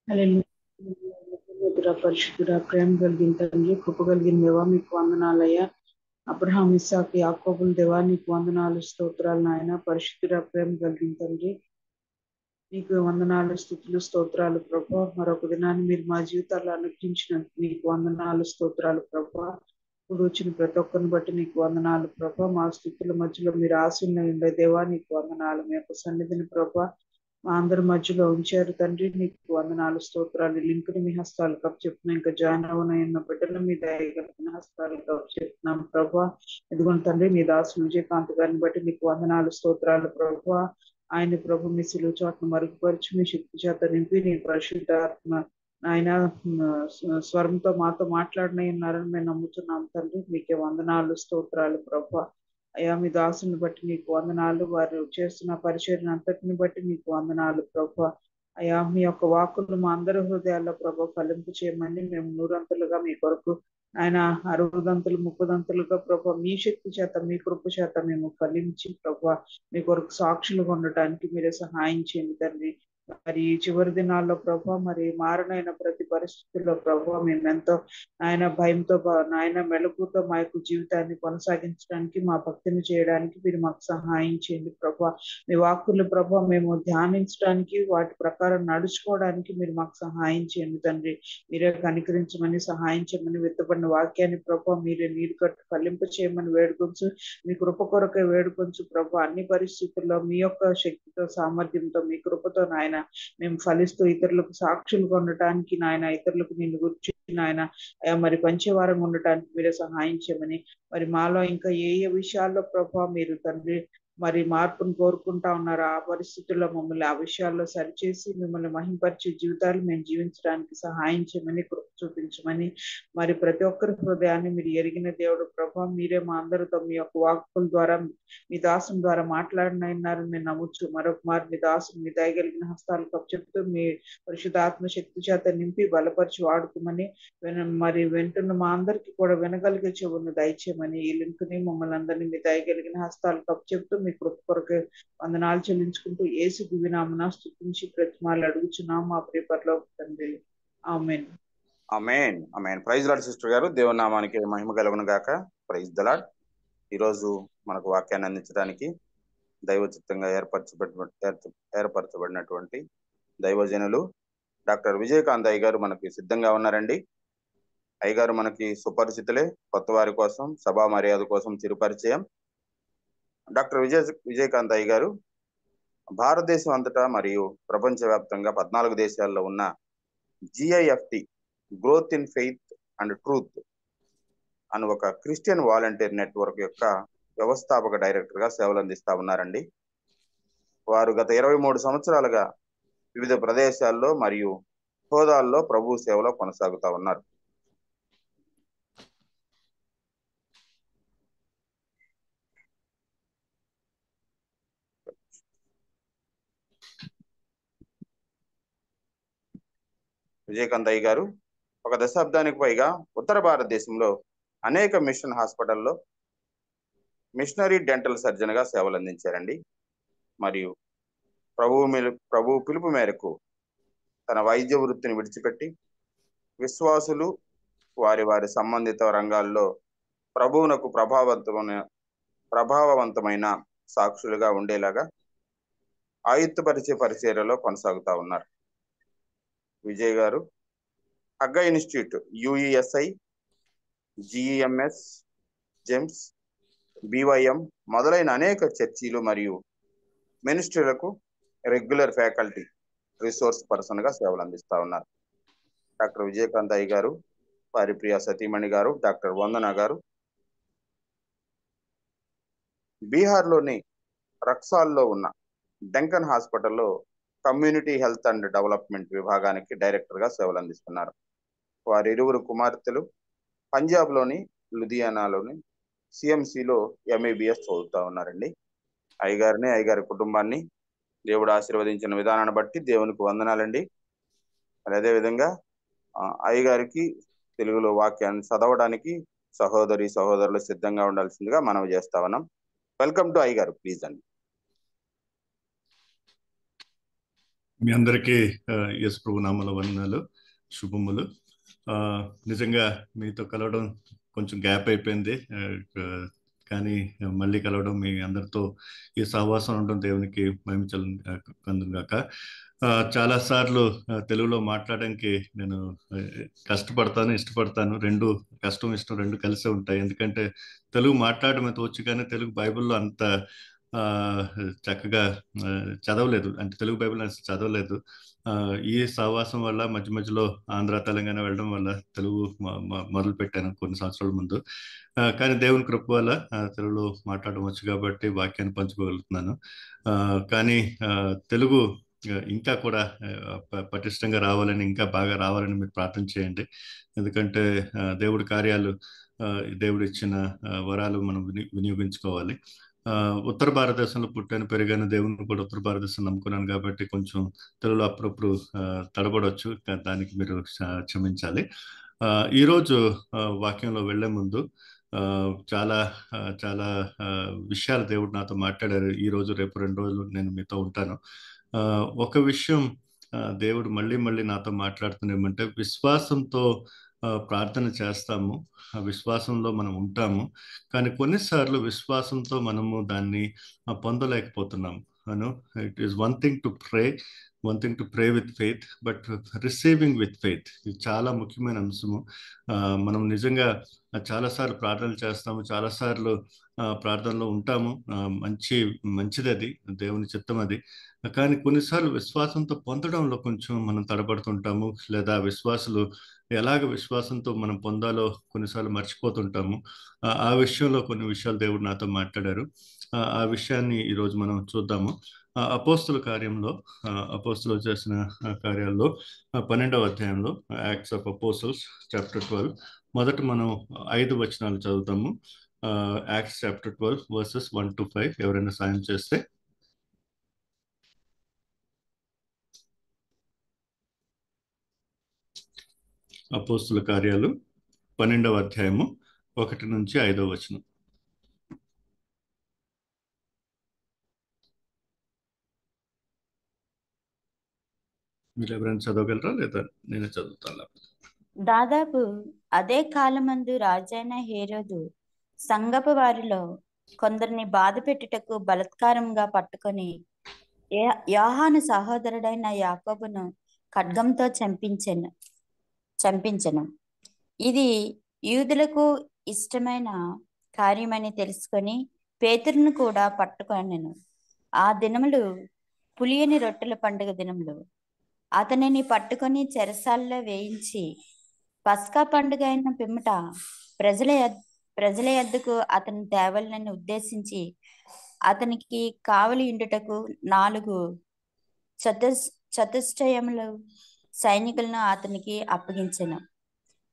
హల్లెలూయా పరిశుద్ధుడా ప్రేమ కలిగిన తండ్రి కృప కలిగిన దేవా మీకు వందనాలయ్యా. అబ్రహాం ఇస్సాకు యాకోబుల దేవా నీకు వందనాలు స్తోత్రాలు నాయన. పరిశుద్ధుడా ప్రేమ కలిగిన తండ్రి నీకు వందనాలు స్తుతులు స్తోత్రాలు ప్రభా. మరొక దినాన్ని మీరు మా జీవితాల్లో అనుగ్రహించినందుకు నీకు వందనాలు స్తోత్రాలు ప్రభా. ఇప్పుడు వచ్చిన ప్రతి ఒక్కరిని బట్టి నీకు వందనాలు ప్రభా. మా స్థుతుల మధ్యలో మీరు ఆశీర్ణ ఉండే దేవా నీకు వందనాలు. మీ యొక్క సన్నిధిని ప్రభా మా అందరి మధ్యలో ఉంచారు తండ్రి నీకు వందనాలు స్తోత్రాలు. లింక్ ని మీ హస్తాలు కప్ చెప్తున్నాం. ఇంకా జాయిన్ అవునన్న బిడ్డలు మీ దయగలిగిన హస్తాలు కప్ చెప్తున్నాం ప్రభా. ఎందుకంటే తండ్రి మీ దాసు విజయకాంత్ గారిని బట్టి మీకు వందనాలు స్తోత్రాలు ప్రభా. ఆయన ప్రభు మీ సిలువ చోట్ను మరుగుపరిచి మీ శక్తి చేత నింపి నీ పరిశుద్ధాత్మ ఆయన స్వరంతో మాతో మాట్లాడిన ఉన్నారని మేము నమ్ముతున్నాం తండ్రి. మీకే వందనాలు స్తోత్రాలు ప్రభా. అయ్యా మీ దాసుని బట్టి నీకు వందనాలు. వారు చేస్తున్న పరిచయం అంతటిని బట్టి నీకు వందనాలు ప్రభా. అయ్యా మీ యొక్క వాక్కులు మా అందరి హృదయాల్లో ప్రభా ఫలింపు చేయమని మేము నూరంతులుగా మీ కొరకు ఆయన 60 30 ప్రభా మీ శక్తి చేత మీ కృప చేత మేము ఫలించి ప్రభా మీ కొరకు సాక్షులుగా ఉండటానికి మీరే సహాయం చేయండి తండ్రి. మరి ఈ చివరి దినాల్లో ప్రభా మరి మారనైన ప్రతి పరిస్థితుల్లో ప్రభా మేమెంతో ఆయన భయంతో నాయన మెలకుతో మా యొక్క జీవితాన్ని కొనసాగించడానికి మా భక్తిని చేయడానికి మీరు మాకు సహాయం చేయండి ప్రభా. మీ వాక్కులు ప్రభా మేము ధ్యానించడానికి వాటి ప్రకారం నడుచుకోవడానికి మీరు మాకు సహాయం చేయండి తండ్రి. మీరే కనికరించమని సహాయం చేయమని విత్తబడిన వాక్యాన్ని ప్రభా మీరే నీరు కట్టు ఫలింప చేయమని వేడుకొంచు. మీ కృప కొరకే వేడుకొంచు ప్రభా. అన్ని పరిస్థితుల్లో మీ యొక్క శక్తితో సామర్థ్యంతో మీ కృపతో నాయన మేము ఫలిస్తూ ఇతరులకు సాక్షులుగా ఉండటానికి నాయన ఇతరులకు నిన్ను గురించి నాయన మరి పంచవారంగా ఉండటానికి మీరే సహాయం చేయమని మరి మాలో ఇంకా ఏ ఏ విషయాల్లో ప్రభా మీరు తండ్రి మరి మార్పును కోరుకుంటా ఉన్నారు ఆ పరిస్థితుల్లో మమ్మల్ని ఆ విషయాల్లో సరిచేసి మిమ్మల్ని మహింపరిచే జీవితాలు మేము జీవించడానికి సహాయం చేయమని కృప చూపించమని మరి ప్రతి ఒక్కరి హృదయాన్ని మీరు ఎరిగిన దేవుడు ప్రభా. మీరే మా అందరితో మీ యొక్క వాక్కుల ద్వారా మీ దాసుని ద్వారా మాట్లాడినారని మేము నమ్ముచ్చు. మరొక మారు మీ దాసుని మీ దయగలిగిన హస్తాలు కప్చెప్తూ మీ పరిశుద్ధాత్మ శక్తి చేత నింపి బలపరిచి వాడుకోమని మరి వింటున్న మా అందరికి కూడా వినగలిగే చెవులను దయచేయమని ఈ లింక్ ని మమ్మల్ని అందరినీ మీ దయగలిగిన హస్తాలు కప్చెప్తూ మీ కృప కొరకు వందనాలు చెల్లించుకుంటూ యేసు దివ్యనామమున స్తుతించి ప్రతిమాలు అడుగుచున్నాం మా ప్రియపరలో తండ్రి. ఆమేన్. ఆమేన్ ఆమేన్. ప్రైజ్ లార్డ్ సిస్టర్ గారు. దేవుని నామానికి మహిమ కలుగును గాక. Praise the Lord. ఈరోజు మనకు వాక్యాన్ని అందించడానికి దైవచిత్తంగా ఏర్పరచబడినటువంటి దైవజనులు డాక్టర్ విజయకాంత్ అయ్య గారు మనకి సిద్ధంగా ఉన్నారండి. అయ్య గారు మనకి సుపరిచితులే. కొత్త వారి కోసం సభా మర్యాద కోసం చిరుపరిచయం. డాక్టర్ విజయకాంత్ అయ్య గారు భారతదేశం అంతటా మరియు ప్రపంచవ్యాప్తంగా 14 దేశాల్లో ఉన్న GIFT growth in faith and truth అని ఒక క్రిస్టియన్ వాలంటీర్ నెట్వర్క్ యొక్క వ్యవస్థాపక డైరెక్టర్ గా సేవలు అందిస్తా ఉన్నారండి. వారు గత 23 సంవత్సరాలుగా వివిధ ప్రదేశాల్లో మరియు హోదాల్లో ప్రభు సేవలో కొనసాగుతా ఉన్నారు. విజయకాంత్ అయ్య గారు ఒక దశాబ్దానికి పైగా ఉత్తర భారతదేశంలో అనేక మిషన్ హాస్పిటల్లో మిషనరీ డెంటల్ సర్జన్ గా సేవలు అందించారండి. మరియు ప్రభు పిలుపు మేరకు తన వైద్య వృత్తిని విడిచిపెట్టి విశ్వాసులు వారి వారి సంబంధిత రంగాల్లో ప్రభువునకు ప్రభావవంతమైన సాక్షులుగా ఉండేలాగా ఆయుత్తపరిచే పరిచర్యలో కొనసాగుతా ఉన్నారు. విజయ్ గారు Haggai institute, UESI, GEMS, GEMS, BYM మొదలైన అనేక చర్చీలు మరియు మినిస్ట్రీలకు రెగ్యులర్ ఫ్యాకల్టీ రిసోర్స్ పర్సన్ గా సేవలు అందిస్తా ఉన్నారు. డాక్టర్ విజయకాంత్ అయ్య గారు వారి ప్రియ సతీమణి గారు డాక్టర్ వందన గారు బీహార్లోని రక్సాల్లో ఉన్న డెంకన్ హాస్పిటల్లో కమ్యూనిటీ హెల్త్ అండ్ డెవలప్మెంట్ విభాగానికి డైరెక్టర్ గా సేవలు అందిస్తున్నారు. వారి ఇరువురు కుమార్తెలు పంజాబ్లోని లుధియానాలోని CMCలో MABS చదువుతా ఉన్నారండి. అయ్యగారిని అయ్యగారి కుటుంబాన్ని దేవుడు ఆశీర్వదించిన విధానాన్ని బట్టి దేవునికి వందనాలండి. మరి అదేవిధంగా అయ్యగారికి తెలుగులో వాక్యాన్ని చదవడానికి సహోదరులు సిద్ధంగా ఉండాల్సిందిగా మనవి చేస్తా ఉన్నాం. వెల్కమ్ టు అయ్యగారు, ప్లీజ్ అండి. మీ అందరికీ యేసు ప్రభు నామములో వందనాలు, శుభములు. నిజంగా మీతో కలవడం కొంచెం గ్యాప్ అయిపోయింది, కానీ మళ్ళీ కలవడం, మీ అందరితో ఈ సహవాసం ఉండడం దేవునికి మహిమించగాక. చాలా సార్లు తెలుగులో మాట్లాడడానికి నేను కష్టపడతాను, ఇష్టపడతాను. రెండు కష్టం ఇష్టం రెండు కలిసే ఉంటాయి. ఎందుకంటే తెలుగు మాట్లాడడం అయితే వచ్చు, కానీ తెలుగు బైబిల్లో అంత చక్కగా చదవలేదు. అంటే తెలుగు బైబిల్ చదవలేదు. ఈ సహవాసం వల్ల మధ్య మధ్యలో ఆంధ్ర తెలంగాణ వెళ్ళడం వల్ల తెలుగు మొదలు పెట్టాను కొన్ని సంవత్సరాల ముందు. కానీ దేవుని కృప వల్ల తెలుగులో మాట్లాడడం వచ్చు కాబట్టి వాక్యాన్ని పంచుకోగలుగుతున్నాను. కానీ తెలుగు ఇంకా కూడా పటిష్టంగా రావాలని, ఇంకా బాగా రావాలని మీరు ప్రార్థన చేయండి. ఎందుకంటే దేవుడి కార్యాలు, దేవుడు ఇచ్చిన వరాలు మనం వినియోగించుకోవాలి. ఉత్తర భారతదేశంలో పుట్టాను, పెరిగాను. దేవుని కూడా ఉత్తర భారతదేశం నమ్ముకున్నాను కాబట్టి కొంచెం తెలుగులో అప్పుడప్పుడు తడబడవచ్చు. దానికి మీరు క్షమించాలి. ఈరోజు వాక్యంలో వెళ్లే ముందు చాలా చాలా విషయాలు దేవుడు నాతో మాట్లాడారు. ఈ రోజు రేపు 2 రోజులు నేను మీతో ఉంటాను. ఒక విషయం దేవుడు మళ్ళీ మళ్ళీ నాతో మాట్లాడుతున్నేమంటే, విశ్వాసంతో ప్రార్థన చేస్తాము, ఆ విశ్వాసంలో మనం ఉంటాము, కానీ కొన్నిసార్లు విశ్వాసంతో మనము దాన్ని పొందలేకపోతున్నాము. It is one thing to pray with faith, but receiving with faith ఇది చాలా ముఖ్యమైన అంశము. మనం నిజంగా చాలాసార్లు ప్రార్థనలు చేస్తాము, చాలాసార్లు ప్రార్థనలో ఉంటాము. మంచిది, అది దేవుని చిత్తం అది. కానీ కొన్నిసార్లు విశ్వాసంతో పొందడంలో కొంచెం మనం తడబడుతుంటాము, లేదా ఎలాగ విశ్వాసంతో మనం పొందాలో కొన్నిసార్లు మర్చిపోతుంటాము. ఆ విషయంలో కొన్ని విషయాలు దేవుడు నాతో మాట్లాడారు. ఆ విషయాన్ని ఈరోజు మనం చూద్దాము. అపోస్తుల చేసిన కార్యాల్లో 12వ అధ్యాయంలో, యాక్ట్స్ ఆఫ్ అపోస్టల్స్ చాప్టర్ 12, మొదట మనం 5 వచనాలు చదువుతాము. Acts chapter 12 versus 1 to 5. ఎవరైనా సాయం చేస్తే. అపోస్తుల కార్యాలు 12వ అధ్యాయము 1 నుంచి 5వ వచనం. మీరు ఎవరైనా చదవగలరా, లేదా నేనే చదువుతాను? దాదాపు అదే కాలమందు రాజైన హేరోదు సంగపు వారిలో కొందరిని బాధ పెట్టుటకు బలత్కారంగా పట్టుకొని యోహాను సహోదరుడైన యాకోబును ఖడ్గంతో చంపించెను. ఇది యూదులకు ఇష్టమైన కార్యమని తెలుసుకొని పేతురును కూడా పట్టుకొనెను. ఆ దినములు పులియని రొట్టెల పండుగ దినములు. అతనిని పట్టుకొని చెరసాల్లో వేయించి పస్కా పండుగ అయిన పిమ్మట ప్రజల యొద్దకు అతని తేవలనని ఉద్దేశించి అతనికి కావలి ఉండుటకు 4 చతుష్టయములు సైనికులను అతనికి అప్పగించెను.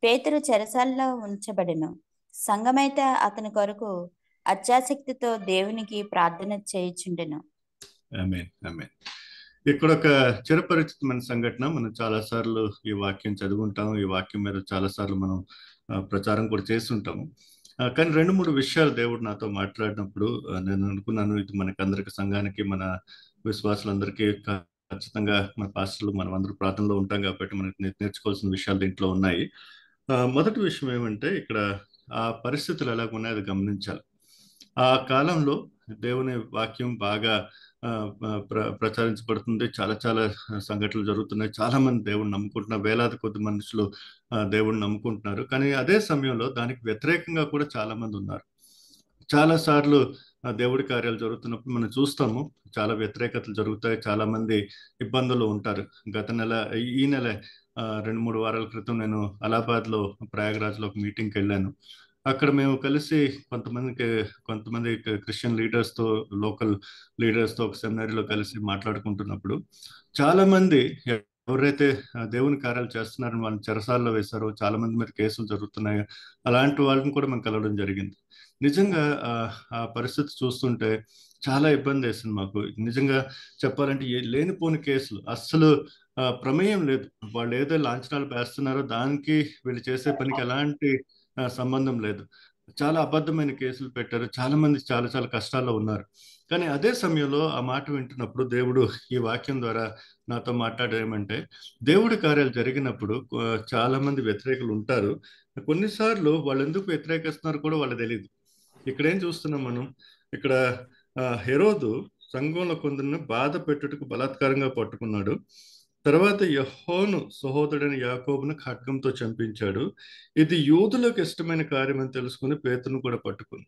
పేతురు చెరసాల్లో ఉంచబడెను. సంఘమైతే అతని కొరకు అత్యాసక్తితో దేవునికి ప్రార్థన చేయుచుండెను. ఆమేన్, ఆమేన్. ఇక్కడ ఒక చిరపరిచితమైన సంఘటన. మనం చాలా సార్లు ఈ వాక్యం చదువుకుంటాము, ఈ వాక్యం మీద చాలా సార్లు మనం ప్రచారం కూడా చేస్తుంటాము. కానీ 2-3 విషయాలు దేవుడు నాతో మాట్లాడినప్పుడు నేను అనుకున్నాను, ఇది మనకందరికి, సంఘానికి, మన విశ్వాసులందరికీ ఖచ్చితంగా, మన పాస్టర్లు మనం అందరూ ప్రార్థనలో ఉంటాం కాబట్టి మనకి నేర్చుకోవాల్సిన విషయాలు దీంట్లో ఉన్నాయి. మొదటి విషయం ఏమంటే, ఇక్కడ ఆ పరిస్థితులు ఎలాగ ఉన్నాయో అది గమనించాలి. ఆ కాలంలో దేవుని వాక్యం బాగా ప్రచారించబడుతుంది. చాలా చాలా సంఘటనలు జరుగుతున్నాయి. చాలా మంది దేవుణ్ణి నమ్ముకుంటున్నారు. వేలాది కొద్ది మనుషులు దేవుణ్ణి నమ్ముకుంటున్నారు. కానీ అదే సమయంలో దానికి వ్యతిరేకంగా కూడా చాలా మంది ఉన్నారు. చాలా సార్లు దేవుడి కార్యాలు జరుగుతున్నప్పుడు మనం చూస్తాము, చాలా వ్యతిరేకతలు జరుగుతాయి, చాలా మంది ఇబ్బందులు ఉంటారు. ఈ నెల 2-3 వారాల క్రితం నేను అలహాబాద్లో, ప్రయాగరాజ్లో ఒక మీటింగ్కి వెళ్ళాను. అక్కడ మేము కలిసి కొంతమంది క్రిస్టియన్ లీడర్స్తో, లోకల్ లీడర్స్తో ఒక సెమినారీలో కలిసి మాట్లాడుకుంటున్నప్పుడు చాలా మంది ఎవరైతే దేవుని కార్యాలు చేస్తున్నారని వాళ్ళని చెరసాల్లో వేశారో, చాలా మంది మీద కేసులు జరుగుతున్నాయి, అలాంటి వాళ్ళని కూడా మేము కలవడం జరిగింది. నిజంగా ఆ పరిస్థితి చూస్తుంటే చాలా ఇబ్బంది వేసింది మాకు. నిజంగా చెప్పాలంటే లేనిపోని కేసులు, అస్సలు ప్రమేయం లేదు. వాళ్ళు ఏదో లాంఛనాలు వేస్తున్నారో దానికి వీళ్ళు చేసే పనికి ఎలాంటి సంబంధం లేదు. చాలా అబద్ధమైన కేసులు పెట్టారు. చాలా మంది చాలా చాలా కష్టాల్లో ఉన్నారు. కానీ అదే సమయంలో ఆ మాట వింటున్నప్పుడు దేవుడు ఈ వాక్యం ద్వారా నాతో మాట్లాడేమంటే, దేవుడి కార్యాలు జరిగినప్పుడు చాలా మంది వ్యతిరేకులు ఉంటారు. కొన్నిసార్లు వాళ్ళు ఎందుకు వ్యతిరేకిస్తున్నారు కూడా వాళ్ళకి తెలియదు. ఇక్కడ ఏం చూస్తున్నాం మనం? ఇక్కడ హెరోదు సంఘంలో కొందరిని బాధ పెట్టుటకు బలాత్కారంగా పట్టుకున్నాడు. తర్వాత యెహోను సహోదరుడైన యాకోబును ఖడ్గంతో చంపించాడు. ఇది యూదులకు ఇష్టమైన కార్యం అని తెలుసుకుని పేతురును కూడా పట్టుకుంది.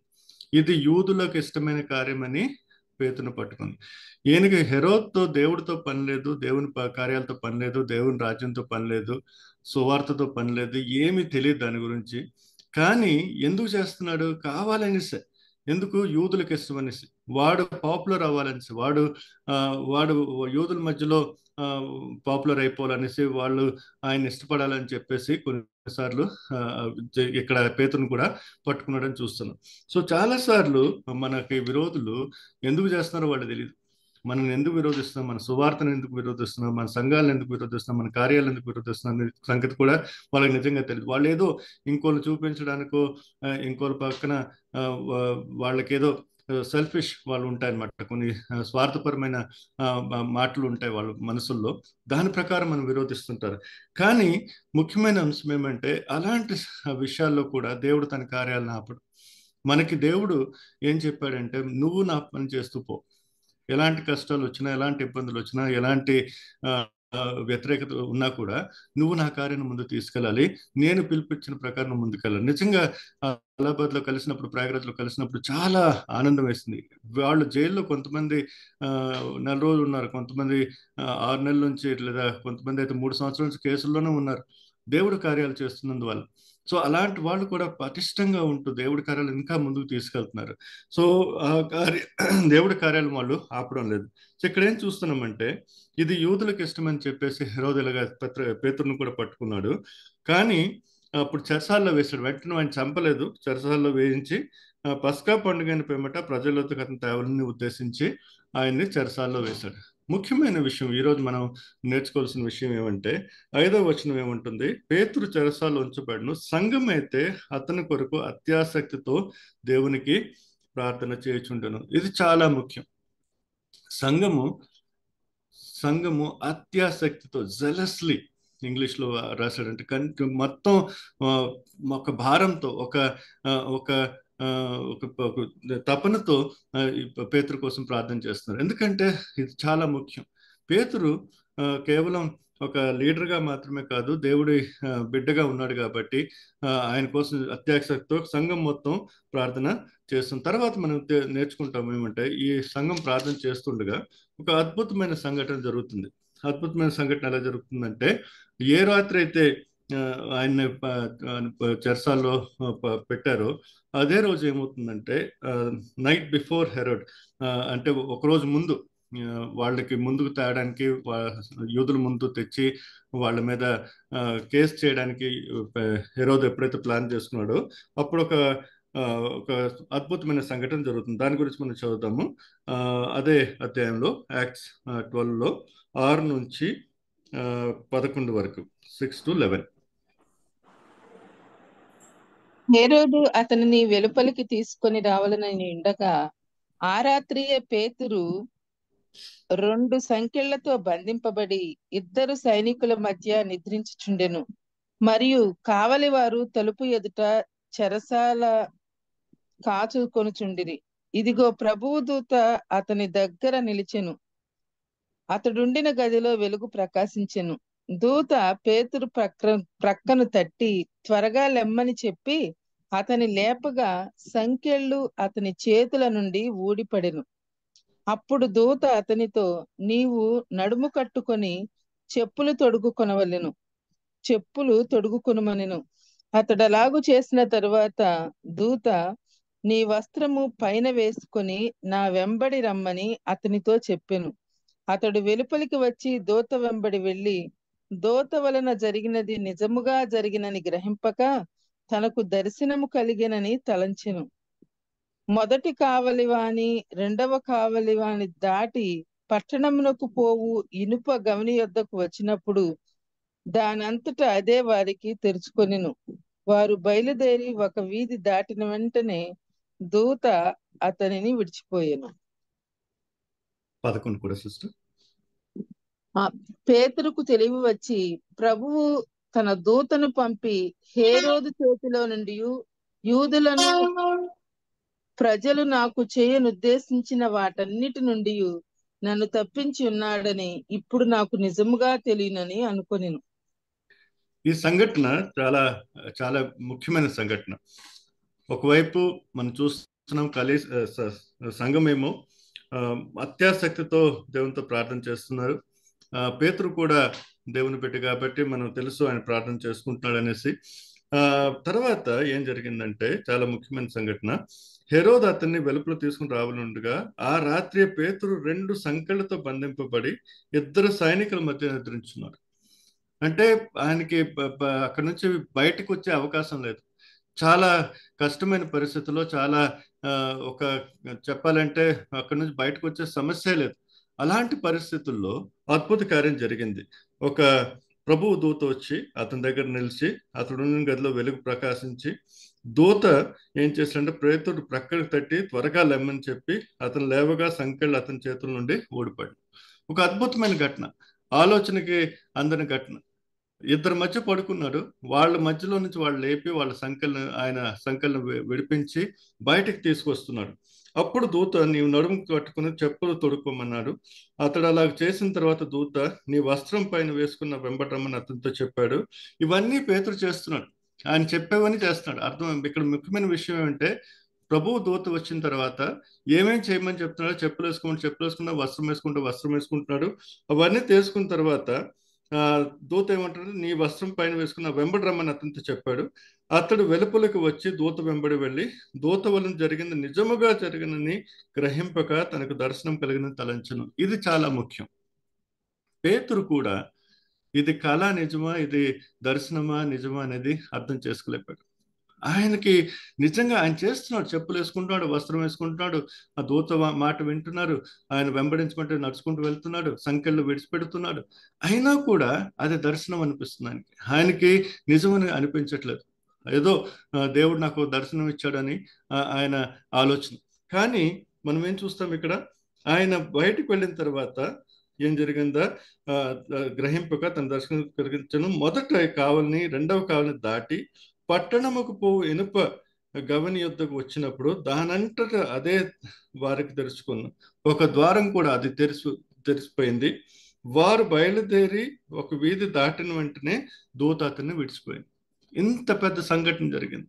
ఇది యూదులకు ఇష్టమైన కార్యమని పేతురును పట్టుకుంది. ఈయనకి హెరోద్తో దేవుడితో పని లేదు, దేవుని కార్యాలతో పని లేదు, దేవుని రాజ్యంతో పని లేదు, సువార్తతో పని లేదు, ఏమీ తెలియదు దాని గురించి. కానీ ఎందుకు చేస్తున్నాడు? కావాలనేసి. ఎందుకు? యూదులకు ఇష్టం అనేసి. వాడు పాపులర్ అవ్వాలనేసి, వాడు యూదుల మధ్యలో పాపులర్ అయిపోవాలనేసి, వాళ్ళు ఆయన ఇష్టపడాలని చెప్పేసి కొన్నిసార్లు ఇక్కడ పేతురును కూడా పట్టుకున్నాడని చూస్తున్నాం. సో చాలా సార్లు మనకి విరోధులు ఎందుకు చేస్తున్నారో వాళ్ళు తెలియదు. మనం ఎందుకు విరోధిస్తున్నాం, మన సువార్తను ఎందుకు విరోధిస్తున్నాం, మన సంఘాలను ఎందుకు విరోధిస్తున్నాం, మన కార్యాలు ఎందుకు విరోధిస్తున్నాం అనే సంగతి కూడా వాళ్ళకి నిజంగా తెలియదు. వాళ్ళు ఏదో ఇంకోళ్ళు చూపించడానికో ఇంకోళ్ళ పక్కన వాళ్ళకేదో సెల్ఫిష్ వాళ్ళు ఉంటాయన్నమాట. కొన్ని స్వార్థపరమైన మాటలు ఉంటాయి వాళ్ళ మనసుల్లో. దాని ప్రకారం మనం విరోధిస్తుంటారు. కానీ ముఖ్యమైన అంశం ఏమంటే, అలాంటి విషయాల్లో కూడా దేవుడు తన కార్యాలను ఆపడు. మనకి దేవుడు ఏం చెప్పాడంటే, నువ్వు నా పని చేస్తూ పో. ఎలాంటి కష్టాలు వచ్చినా, ఎలాంటి ఇబ్బందులు వచ్చినా, ఎలాంటి వ్యతిరేకత ఉన్నా కూడా నువ్వు నా కార్యాన్ని ముందు తీసుకెళ్ళాలి, నేను పిలిపించిన ప్రకారం ముందుకెళ్ళాలి. నిజంగా అలహాబాద్లో కలిసినప్పుడు, ప్రయాగరాజ్లో కలిసినప్పుడు చాలా ఆనందం వేసింది. వాళ్ళు జైల్లో కొంతమంది 4 రోజులు ఉన్నారు, కొంతమంది 6 నెలల నుంచి, లేదా కొంతమంది అయితే 3 సంవత్సరాల నుంచి కేసుల్లోనే ఉన్నారు, దేవుడు కార్యాలు చేస్తున్నందువల్ల. సో అలాంటి వాళ్ళు కూడా పటిష్టంగా ఉంటూ దేవుడి కార్యాలు ఇంకా ముందుకు తీసుకెళ్తున్నారు. సో దేవుడి కార్యాలు వాళ్ళు ఆపడం లేదు. సో ఇక్కడ ఏం చూస్తున్నామంటే, ఇది యూదులకు ఇష్టమని చెప్పేసి హెరోదులుగా పేతురును కూడా పట్టుకున్నాడు. కానీ అప్పుడు చెరసాల్లో వేశాడు. వెంటనే ఆయన చంపలేదు, చెరసాల్లో వేయించి పస్కా పండుగని పేమట ప్రజలతో అతని తేవాలని ఉద్దేశించి ఆయన్ని చెరసాల్లో వేశాడు. ముఖ్యమైన విషయం ఈరోజు మనం నేర్చుకోవాల్సిన విషయం ఏమంటే, 5వ వచనం ఏముంటుంది? పేతురు చెరసాల్లో ఉంచబడును, సంఘం అయితే అతని కొరకు అత్యాసక్తితో దేవునికి ప్రార్థన చేయుచుండును. ఇది చాలా ముఖ్యం. సంఘము అత్యాసక్తితో, జెలస్లీ ఇంగ్లీష్లో రాశాడంటే, మొత్తం ఒక భారంతో, ఒక తపనతో పేతురు కోసం ప్రార్థన చేస్తున్నారు. ఎందుకంటే ఇది చాలా ముఖ్యం. పేతురు కేవలం ఒక లీడర్గా మాత్రమే కాదు, దేవుడి బిడ్డగా ఉన్నాడు కాబట్టి ఆయన కోసం అత్యాసక్తితో సంఘం మొత్తం ప్రార్థన చేస్తుంది. తర్వాత మనం నేర్చుకుంటాం ఏమంటే, ఈ సంఘం ప్రార్థన చేస్తుండగా ఒక అద్భుతమైన సంఘటన జరుగుతుంది. అద్భుతమైన సంఘటన ఎలా జరుగుతుందంటే, ఏ రాత్రి అయితే ఆయన్ని చెరసాల్లో పెట్టారో అదే రోజు ఏమవుతుందంటే, నైట్ బిఫోర్ హెరోడ్, అంటే ఒకరోజు ముందు, వాళ్ళకి ముందుకు తేయడానికి, యూదుల ముందు తెచ్చి వాళ్ళ మీద కేసు చేయడానికి హెరోదు ఎప్పుడైతే ప్లాన్ చేసుకున్నాడో అప్పుడు ఒక అద్భుతమైన సంఘటన జరుగుతుంది. దాని గురించి మనం చదువుతాము. అదే అధ్యాయంలో, యాక్ట్స్ 12లో 6 నుంచి 11 వరకు, 6 to 11. హేరోదు అతనిని వెలుపలికి తీసుకొని రావాలని ఉండగా ఆ రాత్రియే పేతురు 2 సంకెళ్లతో బంధింపబడి 2 సైనికుల మధ్య నిద్రించుచుండెను. మరియు కావలి వారు తలుపు ఎదుట చెరసాల కాచుకొనుచుండిరి. ఇదిగో ప్రభువు దూత అతని దగ్గర నిలిచెను. అతడుండిన గదిలో వెలుగు ప్రకాశించెను. దూత పేతురు ప్రక్కను తట్టి త్వరగా లెమ్మని చెప్పి అతని లేపగా సంకెళ్ళు అతని చేతుల నుండి ఊడిపడెను. అప్పుడు దూత అతనితో, నీవు నడుము కట్టుకొని చెప్పులు తొడుగుకొనమనెను. అతడు అలాగు చేసిన తరువాత దూత, నీ వస్త్రము పైన వేసుకొని నా వెంబడి రమ్మని అతనితో చెప్పెను. అతడు వెలుపలికి వచ్చి దూత వెంబడి వెళ్ళి, దూత వలన జరిగినది నిజముగా జరిగినని గ్రహింపక తనకు దర్శనము కలిగినని తలంచెను. మొదటి కావలివాని 2వ కావలివాని దాటి పట్టణమునకు పోవు ఇనుప గవని యొద్దకు వచ్చినప్పుడు దానంతట అదే వారికి తెరుచుకొనెను. వారు బయలుదేరి ఒక వీధి దాటిన వెంటనే దూత అతనిని విడిచిపోయాను. 11 కూడా సిస్టర్. పేతురుకు తెలివి వచ్చి ప్రభువు తన దూతను పంపి హేరోదు చేతిలో నుండి యూదులను ప్రజలు నాకు చేయనుద్దేశించిన వాటన్నిటి నుండి నన్ను తప్పించి ఉన్నాడని ఇప్పుడు నాకు నిజముగా తెలియనని అనుకొనెను. ఈ సంఘటన చాలా చాలా ముఖ్యమైన సంఘటన. ఒకవైపు మనం చూస్తున్నాం సంఘమేమో అత్యాసక్తితో దేవునితో ప్రార్థన చేస్తున్నారు. పేతురు కూడా దేవుని బిడ్డ కాబట్టి మనం తెలుసు ఆయన ప్రార్థన చేసుకుంటున్నాడు అనేసి. తర్వాత ఏం జరిగిందంటే చాలా ముఖ్యమైన సంఘటన. హెరోదు అతన్ని వెలుపల తీసుకుని రావాలండగా ఆ రాత్రి పేతురు 2 సంకెళ్లతో బంధింపబడి 2 సైనికుల మధ్య నిద్రించున్నారు. అంటే ఆయనకి అక్కడ నుంచి బయటకు వచ్చే అవకాశం లేదు. చాలా కష్టమైన పరిస్థితుల్లో, చాలా ఒక చెప్పాలంటే అక్కడ నుంచి బయటకు వచ్చే సమస్య లేదు. అలాంటి పరిస్థితుల్లో అద్భుత కార్యం జరిగింది. ఒక ప్రభువు దూత వచ్చి అతని దగ్గర నిలిచి అతడున్న గదిలో వెలుగు ప్రకాశించి దూత ఏం చేశాడంటే పేతురు ప్రక్కకు తట్టి త్వరగా లెమ్మని చెప్పి అతను లేవగా సంకెళ్ళు అతని చేతుల నుండి ఓడిపడి. ఒక అద్భుతమైన ఘటన, ఆలోచనకి అందని ఘటన. 2 మధ్య పడుకున్నాడు. వాళ్ళ మధ్యలో నుంచి వాళ్ళు లేపి వాళ్ళ సంకెళ్ళను విడిపించి బయటికి తీసుకొస్తున్నాడు. అప్పుడు దూత నీవు నడుముకు కట్టుకుని చెప్పులు తొడుక్కోమన్నాడు. అతడు అలా చేసిన తర్వాత దూత నీ వస్త్రం పైన వేసుకున్న వెంబడమని అతనితో చెప్పాడు. ఇవన్నీ పేతురు చేస్తున్నాడు. ఆయన చెప్పేవన్నీ చేస్తున్నాడు. అర్థం ఇక్కడ ముఖ్యమైన విషయం ఏమంటే ప్రభువు దూత వచ్చిన తర్వాత ఏమేం చేయమని చెప్తున్నాడు. చెప్పులు వేసుకున్నా, వస్త్రం వేసుకుంటున్నాడు. అవన్నీ తీసుకున్న తర్వాత దూత ఏమంటాడు, నీ వస్త్రం పైన వేసుకున్న వెంబడి రమ్మని అతనితో చెప్పాడు. అతడు వెలుపలకు వచ్చి దూత వెంబడి వెళ్ళి దూత వలన జరిగింది నిజముగా జరిగినని గ్రహింపక తనకు దర్శనం కలిగిన తలంచను. ఇది చాలా ముఖ్యం. పేతురు కూడా ఇది కళ నిజమా, ఇది దర్శనమా నిజమా అనేది అర్థం చేసుకోలేకపోయాడు. ఆయనకి నిజంగా ఆయన చేస్తున్నాడు, చెప్పులు వేసుకుంటున్నాడు, వస్త్రం వేసుకుంటున్నాడు, ఆ దూత మాట వింటున్నారు, ఆయన వెంబడించమంటే నడుచుకుంటూ వెళ్తున్నాడు, సంకెళ్ళు విడిచిపెడుతున్నాడు. అయినా కూడా అది దర్శనం అనిపిస్తుంది ఆయనకి నిజమని అనిపించట్లేదు. ఏదో దేవుడు నాకు దర్శనం ఇచ్చాడని ఆయన ఆలోచన. కానీ మనం ఏం చూస్తాం ఇక్కడ, ఆయన బయటకు వెళ్ళిన తర్వాత ఏం జరిగిందా గ్రహింపక తన దర్శనం కలిగించను. మొదట కావలిని, రెండవ కావలిని దాటి పట్టణముకు పోవు ఇనుప గవని యుద్ధకు వచ్చినప్పుడు దానంతట అదే వారికి తెరుచుకున్న ఒక ద్వారం కూడా అది తెరిచిపోయింది. వారు బయలుదేరి ఒక వీధి దాటిన వెంటనే దూత అతన్ని విడిచిపోయింది. ఇంత పెద్ద సంఘటన జరిగింది.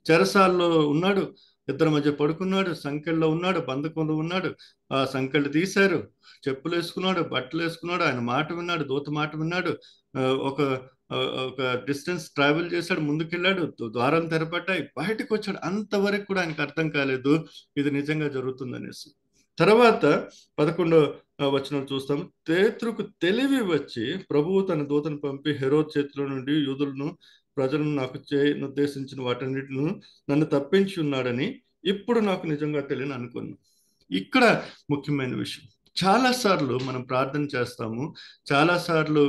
చెరసాల్లో ఉన్నాడు, 2 మధ్య పడుకున్నాడు, సంకెళ్ళలో ఉన్నాడు, బంధకంలో ఉన్నాడు. ఆ సంకెళ్ళు తీశారు, చెప్పులు వేసుకున్నాడు, బట్టలు వేసుకున్నాడు, ఆయన మాట విన్నాడు, దూత మాట విన్నాడు. ఒక డిస్టెన్స్ ట్రావెల్ చేశాడు, ముందుకెళ్ళాడు, ద్వారం తెరపడ్డాయి, బయటకు వచ్చాడు. అంతవరకు కూడా ఆయనకు అర్థం కాలేదు ఇది నిజంగా జరుగుతుందనేసి. తర్వాత 11వ వచనం చూస్తాం. పేతురుకు తెలివి వచ్చి ప్రభువు తన దూతను పంపి హెరోదు చేతిలో నుండి యూదులను ప్రజలను నాకు ఉద్దేశించిన వాటన్నిటిను నన్ను తప్పించి ఉన్నాడని ఇప్పుడు నాకు నిజంగా తెలియని అనుకున్నాను. ఇక్కడ ముఖ్యమైన విషయం, చాలాసార్లు మనం ప్రార్థన చేస్తాము, చాలాసార్లు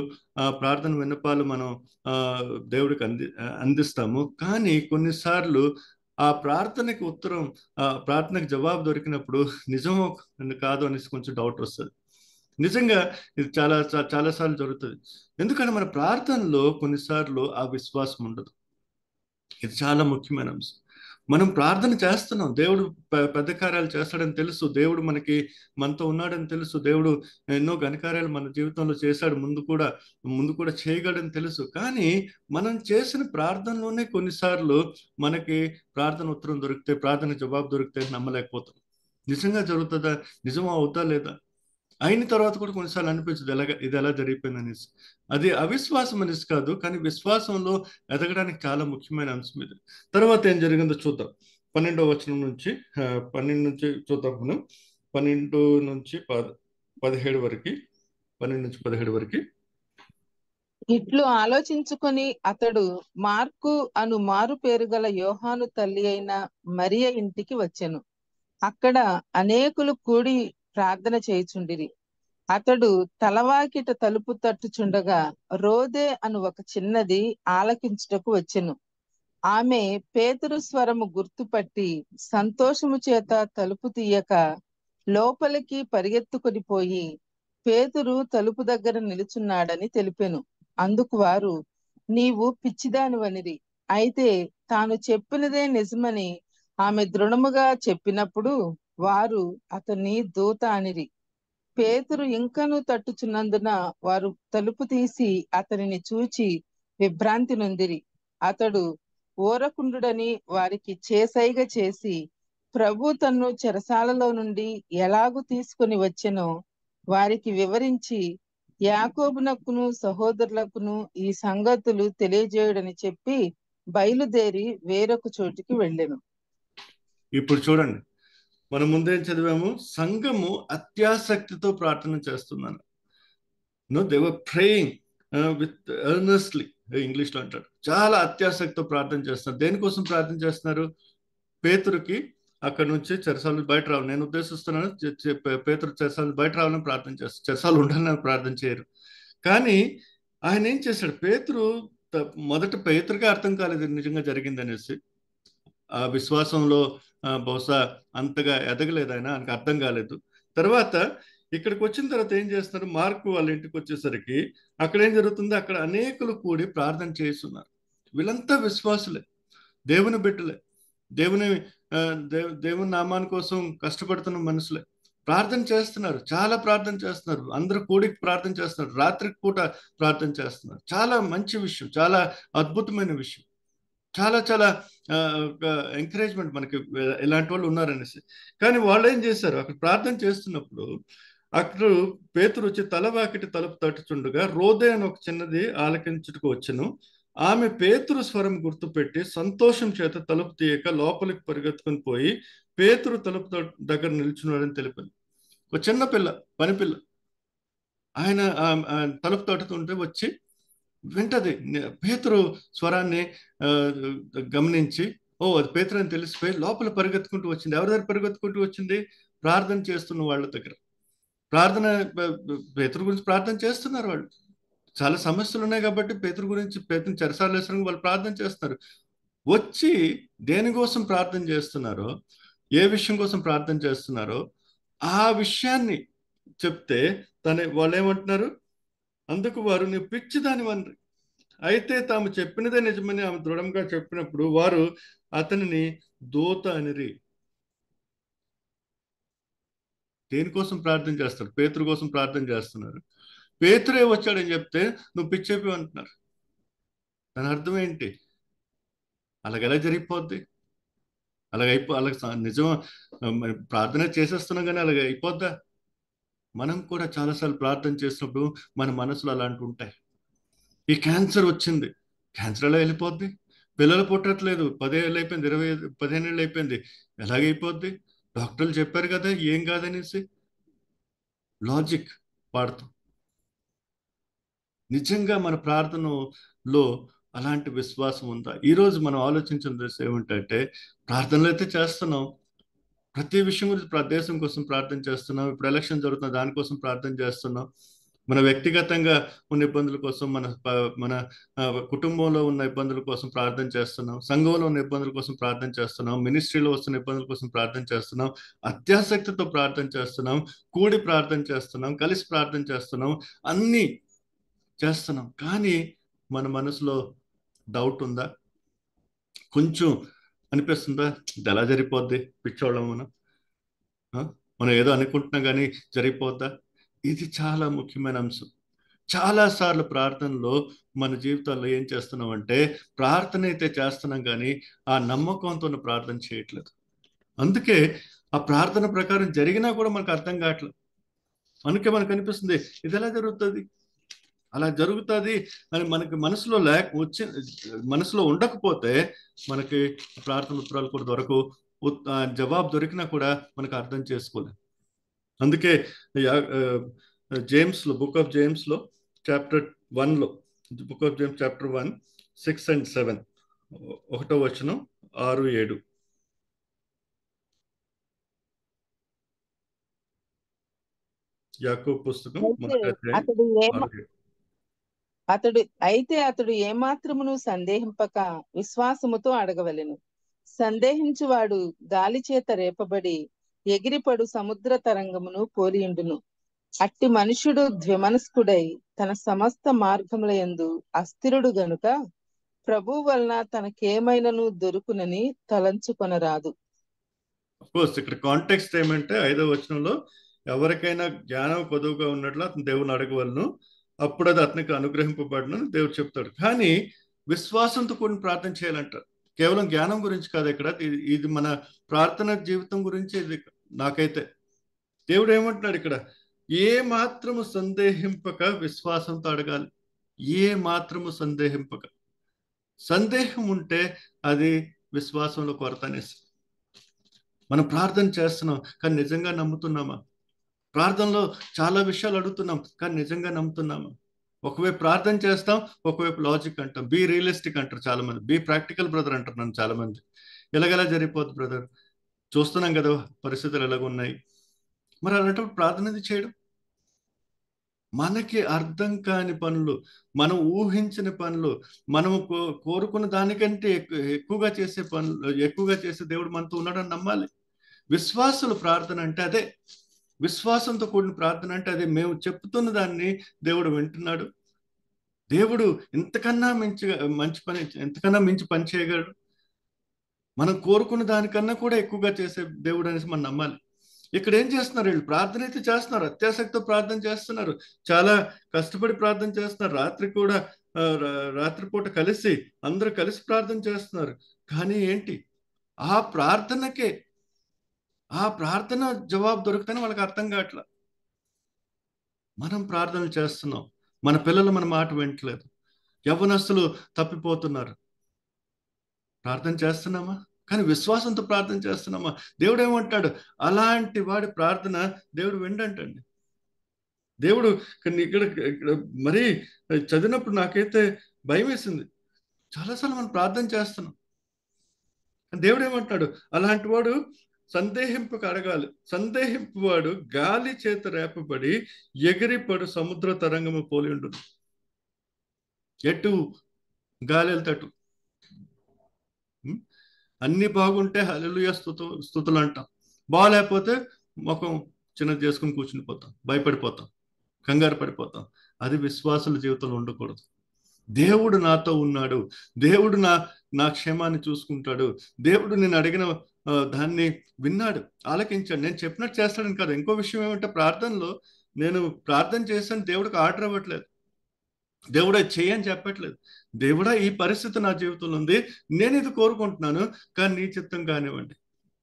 ప్రార్థన విన్నపాలు మనం దేవుడికి అందిస్తాము. కానీ కొన్నిసార్లు ఆ ప్రార్థనకి ఉత్తరం, ప్రార్థనకు జవాబు దొరికినప్పుడు నిజమో కాదు అనేసి కొంచెం డౌట్ వస్తుంది. నిజంగా ఇది చాలాసార్లు జరుగుతుంది. ఎందుకంటే మన ప్రార్థనలో కొన్నిసార్లు ఆ విశ్వాసం ఉండదు. ఇది చాలా ముఖ్యమైన అంశం. మనం ప్రార్థన చేస్తున్నాం, దేవుడు పెద్ద కార్యాలు చేస్తాడని తెలుసు, దేవుడు మనతో ఉన్నాడని తెలుసు, దేవుడు ఎన్నో ఘనకార్యాలు మన జీవితంలో చేశాడు, ముందు కూడా చేయగలడని తెలుసు. కానీ మనం చేసిన ప్రార్థనలోనే కొన్నిసార్లు మనకి ప్రార్థన ఉత్తరం దొరికితే, ప్రార్థన జవాబు దొరికితే నమ్మలేకపోతాం. నిజంగా జరుగుతుందా, నిజమా అవుతా లేదా అయిన తర్వాత కూడా కొన్నిసార్లు అనిపించదు ఇది ఎలా జరిగిపోయింది అనేసి. అది అవిశ్వాసం అనేసి కాదు, కానీ విశ్వాసంలో ఎదగడానికి చాలా ముఖ్యమైన అంశం ఇది. తర్వాత ఏం జరిగిందో చూద్దాం. 12వ వచనం నుంచి 12 నుంచి చూద్దాం మనం. 12 నుంచి 17 వరకు, 12 నుంచి 17 వరకు. ఇట్లు ఆలోచించుకొని అతడు మార్కు అను మారు పేరు గల యోహాను తల్లి అయిన మరియ ఇంటికి వచ్చెను. అక్కడ అనేకులు కూడి ప్రార్థన చేయుచుండిరి. అతడు తలవాకిట తలుపు తట్టుచుండగా రోదే అను ఒక చిన్నది ఆలకించుటకు వచ్చెను. ఆమె పేతురు స్వరము గుర్తుపట్టి సంతోషము చేత తలుపు తీయక లోపలికి పరిగెత్తుకొని పోయి పేతురు తలుపు దగ్గర నిలుచున్నాడని తెలిపెను. అందుకు వారు, నీవు పిచ్చిదానివనిరి. అయితే తాను చెప్పినదే నిజమని ఆమె దృఢముగా చెప్పినప్పుడు వారు అతన్ని దూత అనిరి. పేతురు ఇంకనూ తట్టుచున్నందున వారు తలుపు తీసి అతనిని చూచి విభ్రాంతి నొందిరి. అతడు ఊరకుండుడని వారికి చేసైగ చేసి ప్రభు తన్ను చెరసాలలో నుండి ఎలాగు తీసుకొని వచ్చెనో వారికి వివరించి యాకోబునకును సహోదరులకును ఈ సంగతులు తెలియజేయుడని చెప్పి బయలుదేరి వేరొక చోటికి వెళ్ళెను. ఇప్పుడు చూడండి, మనం ముందేం చదివాము? సంఘము అత్యాసక్తితో ప్రార్థన చేస్తున్నాను. They were praying with earnestly, ఇంగ్లీష్లో అంటాడు. చాలా అత్యాసక్తితో ప్రార్థన చేస్తున్నారు. దేనికోసం ప్రార్థన చేస్తున్నారు? పేతురుకి అక్కడ నుంచి చెరసాలు బయట రావాలి. నేను ఉద్దేశిస్తున్నాను, పేతురు చెరసాలు బయట రావాలని ప్రార్థన చేస్తారు. చెరసాలు ఉండాలని ప్రార్థన చేయరు. కానీ ఆయన ఏం చేశాడు? పేతురు మొదట పేతురుగా అర్థం కాలేదు నిజంగా జరిగింది అనేసి. ఆ విశ్వాసంలో బహుశా అంతగా ఎదగలేదు ఆయనకు అర్థం కాలేదు. తర్వాత ఇక్కడికి వచ్చిన తర్వాత ఏం చేస్తున్నారు? మార్కు వాళ్ళ ఇంటికి వచ్చేసరికి అక్కడ ఏం జరుగుతుంది? అక్కడ అనేకులు కూడి ప్రార్థన చేస్తున్నారు. వీళ్ళంతా విశ్వాసులే, దేవుని బిడ్డలే, దేవుని నామాని కోసం కష్టపడుతున్న మనుషులే. ప్రార్థన చేస్తున్నారు, చాలా ప్రార్థన చేస్తున్నారు. అందరూ కూడి ప్రార్థన చేస్తున్నారు, రాత్రికి పూట ప్రార్థన చేస్తున్నారు. చాలా మంచి విషయం, చాలా అద్భుతమైన విషయం. చాలా చాలా ఎంకరేజ్మెంట్ మనకి ఇలాంటి వాళ్ళు ఉన్నారనేసి. కానీ వాళ్ళు ఏం చేశారు? అక్కడ ప్రార్థన చేస్తున్నప్పుడు అక్కడ పేతురు వచ్చి తలవాకిటి తలుపు తట్టుచుండగా రోదే అని ఒక చిన్నది ఆలకించుటకు వచ్చెను. ఆమె పేతురు స్వరం గుర్తుపెట్టి సంతోషం చేత తలుపు తీయక లోపలికి పరిగెత్తుకుని పోయి పేతురు తలుపు దగ్గర నిల్చున్నాడని తెలిపింది. ఒక చిన్న పిల్ల, పనిపిల్ల, ఆయన తలుపు తట్టుతుంటే వచ్చి వింటది. పేతురు స్వరాన్ని గమనించి, ఓ అది పేతురు అని తెలిసిపోయి లోపల పరిగెత్తుకుంటూ వచ్చింది. ఎవరి దగ్గర పరిగెత్తుకుంటూ వచ్చింది? ప్రార్థన చేస్తున్న వాళ్ళ దగ్గర. పేతురు గురించి ప్రార్థన చేస్తున్నారు వాళ్ళు. చాలా సమస్యలు ఉన్నాయి కాబట్టి పేతురు చెరసాల వేసడానికి వాళ్ళు ప్రార్థన చేస్తున్నారు. వచ్చి దేనికోసం ప్రార్థన చేస్తున్నారో, ఏ విషయం కోసం ప్రార్థన చేస్తున్నారో ఆ విషయాన్ని చెప్తే వాళ్ళు ఏమంటున్నారు? అందుకు వారు, నీవు పిచ్చిదానివని. అయితే తాము చెప్పినదే నిజమని ఆమె దృఢంగా చెప్పినప్పుడు వారు అతనిని దూత అనిరి. దేనికోసం ప్రార్థన చేస్తారు? పేతురు కోసం ప్రార్థన చేస్తున్నారు. పేతురే వచ్చాడని చెప్తే నువ్వు పిచ్చేపి అంటున్నారు. దాని అర్థం ఏంటి? అలాగెలా జరిగిపోద్ది? అలాగ నిజం ప్రార్థన చేసేస్తున్నాం కానీ అలాగ అయిపోద్దా? మనం కూడా చాలాసార్లు ప్రార్థన చేసినప్పుడు మన మనసులో అలాంటి ఉంటాయి. ఈ క్యాన్సర్ వచ్చింది, క్యాన్సర్ ఎలా వెళ్ళిపోద్ది? పిల్లలు పుట్టట్లేదు, 10 ఏళ్ళు అయిపోయింది, 15 ఏళ్ళు అయిపోయింది, ఎలాగైపోద్ది? డాక్టర్లు చెప్పారు కదా ఏం కాదనేసి లాజిక్ వాడతాం. నిజంగా మన ప్రార్థనలో అలాంటి విశ్వాసం ఉందా? ఈరోజు మనం ఆలోచించిన దశ ఏమిటంటే, ప్రార్థనలు అయితే చేస్తున్నాం, ప్రతి విషయం గురించి దేశం కోసం ప్రార్థన చేస్తున్నాం. ఇప్పుడు ఎలక్షన్ జరుగుతున్న దానికోసం ప్రార్థన చేస్తున్నాం. మన వ్యక్తిగతంగా ఉన్న ఇబ్బందుల కోసం, మన కుటుంబంలో ఉన్న ఇబ్బందుల కోసం ప్రార్థన చేస్తున్నాం. సంఘంలో ఉన్న ఇబ్బందుల కోసం ప్రార్థన చేస్తున్నాం. మినిస్ట్రీలో వస్తున్న ఇబ్బందుల కోసం ప్రార్థన చేస్తున్నాం. అత్యాసక్తితో ప్రార్థన చేస్తున్నాం. కూడి ప్రార్థన చేస్తున్నాం. కలిసి ప్రార్థన చేస్తున్నాం. అన్నీ చేస్తున్నాం. కానీ మన మనసులో డౌట్ ఉందా? కొంచెం అనిపిస్తుందా? ఇది ఎలా జరిగిపోద్ది? పిచ్చోళ్ళం మనం ఏదో అనుకుంటున్నాం కానీ జరిగిపోద్దా? ఇది చాలా ముఖ్యమైన అంశం. చాలాసార్లు ప్రార్థనలో మన జీవితాల్లో ఏం చేస్తున్నాం అంటే, ప్రార్థన అయితే చేస్తున్నాం కానీ ఆ నమ్మకంతో ప్రార్థన చేయట్లేదు. అందుకే ఆ ప్రార్థన ప్రకారం జరిగినా కూడా మనకు అర్థం కావట్లేదు. అందుకే మనకు అనిపిస్తుంది, ఇది ఎలా జరుగుతుంది? అలా జరుగుతుంది అని మనకి మనసులో ఉండకపోతే మనకి ప్రార్థన ఉత్తరాలు కూడా దొరకవు. జవాబు దొరికినా కూడా మనకు అర్థం చేసుకోలేదు. అందుకే జేమ్స్లో, బుక్ ఆఫ్ జేమ్స్లో చాప్టర్ 1లో, book of James chapter 1, 6 and 7, 1వ వచనం, 6, 7. యాకోబు పుస్తకం అతడు అతడు ఏమాత్రమును సందేహింపక విశ్వాసముతో అడగవలెను. సందేహించువాడు గాలి చేత రేపబడి ఎగిరిపడు సముద్ర తరంగమును పోలియుండును. అట్టి మనుష్యుడు ద్విమనస్కుడై తన సమస్త మార్గముల యందు అస్థిరుడు గనుక ప్రభు వలన తనకేమైనను దొరుకునని తలంచుకొనరాదు. కోర్స్ ఇక్కడ కాంటెక్స్ట్ ఏమంటే 5వ వచనంలో ఎవరికైనా జ్ఞానం కొదువుగా ఉన్నట్లు అతను దేవుని అడగవలను, అప్పుడు అది అతనికి అనుగ్రహింపబడను దేవుడు చెప్తాడు. కానీ విశ్వాసంతో కూడిన ప్రార్థన చేయాలంటారు. కేవలం జ్ఞానం గురించి కాదు ఇక్కడ, ఇది మన ప్రార్థన జీవితం గురించి. ఇది నాకైతే దేవుడు ఏమంటున్నాడు ఇక్కడ, ఏ మాత్రము సందేహింపక విశ్వాసంతో అడగాలి. ఏ మాత్రము సందేహింపక. సందేహం ఉంటే అది విశ్వాసంలో కొరత అనేసి. మనం ప్రార్థన చేస్తున్నాం కానీ నిజంగా నమ్ముతున్నామా? ప్రార్థనలో చాలా విషయాలు అడుగుతున్నాం కానీ నిజంగా నమ్ముతున్నామా? ఒకవైపు ప్రార్థన చేస్తాం, ఒకవైపు లాజిక్ అంటాం. బీ రియలిస్టిక్ అంటారు చాలా మంది, బీ ప్రాక్టికల్ బ్రదర్ అంటారు నన్ను చాలా మంది. ఎలాగెలా జరిగిపోతుంది బ్రదర్, చూస్తున్నాం కదా పరిస్థితులు ఎలాగున్నాయి. మరి అలాంటప్పుడు ప్రార్థన చేయడం, మనకి అర్థం కాని పనులు, మనం ఊహించిన పనులు, మనము కోరుకున్న దానికంటే ఎక్కువగా చేసే పనులు, ఎక్కువగా చేసే దేవుడు మనతో ఉన్నాడని నమ్మాలి. విశ్వాసుల ప్రార్థన అంటే అదే. విశ్వాసంతో కూడిన ప్రార్థన అంటే అదే. మేము చెప్తున్న దాన్ని దేవుడు వింటున్నాడు. దేవుడు ఇంతకన్నా ఎంతకన్నా మించి పని చేయగలడు. మనం కోరుకున్న దానికన్నా కూడా ఎక్కువగా చేసే దేవుడు అనేసి మనం నమ్మాలి. ఇక్కడ ఏం చేస్తున్నారు వీళ్ళు? ప్రార్థన అయితే చేస్తున్నారు, అత్యాసక్తితో ప్రార్థన చేస్తున్నారు, చాలా కష్టపడి ప్రార్థన చేస్తున్నారు. రాత్రిపూట కలిసి అందరూ కలిసి ప్రార్థన చేస్తున్నారు. కానీ ఏంటి, ఆ ప్రార్థన జవాబు దొరుకుతానే వాళ్ళకి అర్థం కావట్లా. మనం ప్రార్థనలు చేస్తున్నాం, మన పిల్లలు మన మాట వింటలేదు, యవ్వనస్తులు తప్పిపోతున్నారు. ప్రార్థన చేస్తున్నామా? కానీ విశ్వాసంతో ప్రార్థన చేస్తున్నామా? దేవుడు ఏమంటాడు, అలాంటి వాడి ప్రార్థన దేవుడు విండంటండి. దేవుడు ఇక్కడ మరీ చదివినప్పుడు నాకైతే భయం వేసింది. చాలాసార్లు మనం ప్రార్థన చేస్తున్నాం, దేవుడు ఏమంటాడు, అలాంటి వాడు సందేహింపక అడగాలి. సందేహింపువాడు గాలి చేత రేపబడి ఎగిరిపడు సముద్ర తరంగము పోలి ఉండును. ఎటు గాలి వెళ్తాటు. అన్ని బాగుంటే హల్లెలూయా స్తుతులు అంటాం, బాగాలేకపోతే ముఖం చిన్నది చేసుకుని కూర్చుని పోతాం, భయపడిపోతాం, కంగారు పడిపోతాం. అది విశ్వాసుల జీవితంలో ఉండకూడదు. దేవుడు నాతో ఉన్నాడు, దేవుడు నా క్షేమాన్ని చూసుకుంటాడు, దేవుడు నేను అడిగిన దాన్ని విన్నాడు, ఆలకించాడు, నేను చెప్పినట్టు చేస్తాడని కాదు. ఇంకో విషయం ఏమంటే, ప్రార్థనలో నేను ప్రార్థన చేస్తాను దేవుడికి ఆర్డర్ ఇవ్వట్లేదు, దేవుడా చేయని చెప్పట్లేదు. దేవుడా ఈ పరిస్థితి నా జీవితంలో ఉంది, నేను ఇది కోరుకుంటున్నాను, కానీ నీ చిత్తం కానివ్వండి,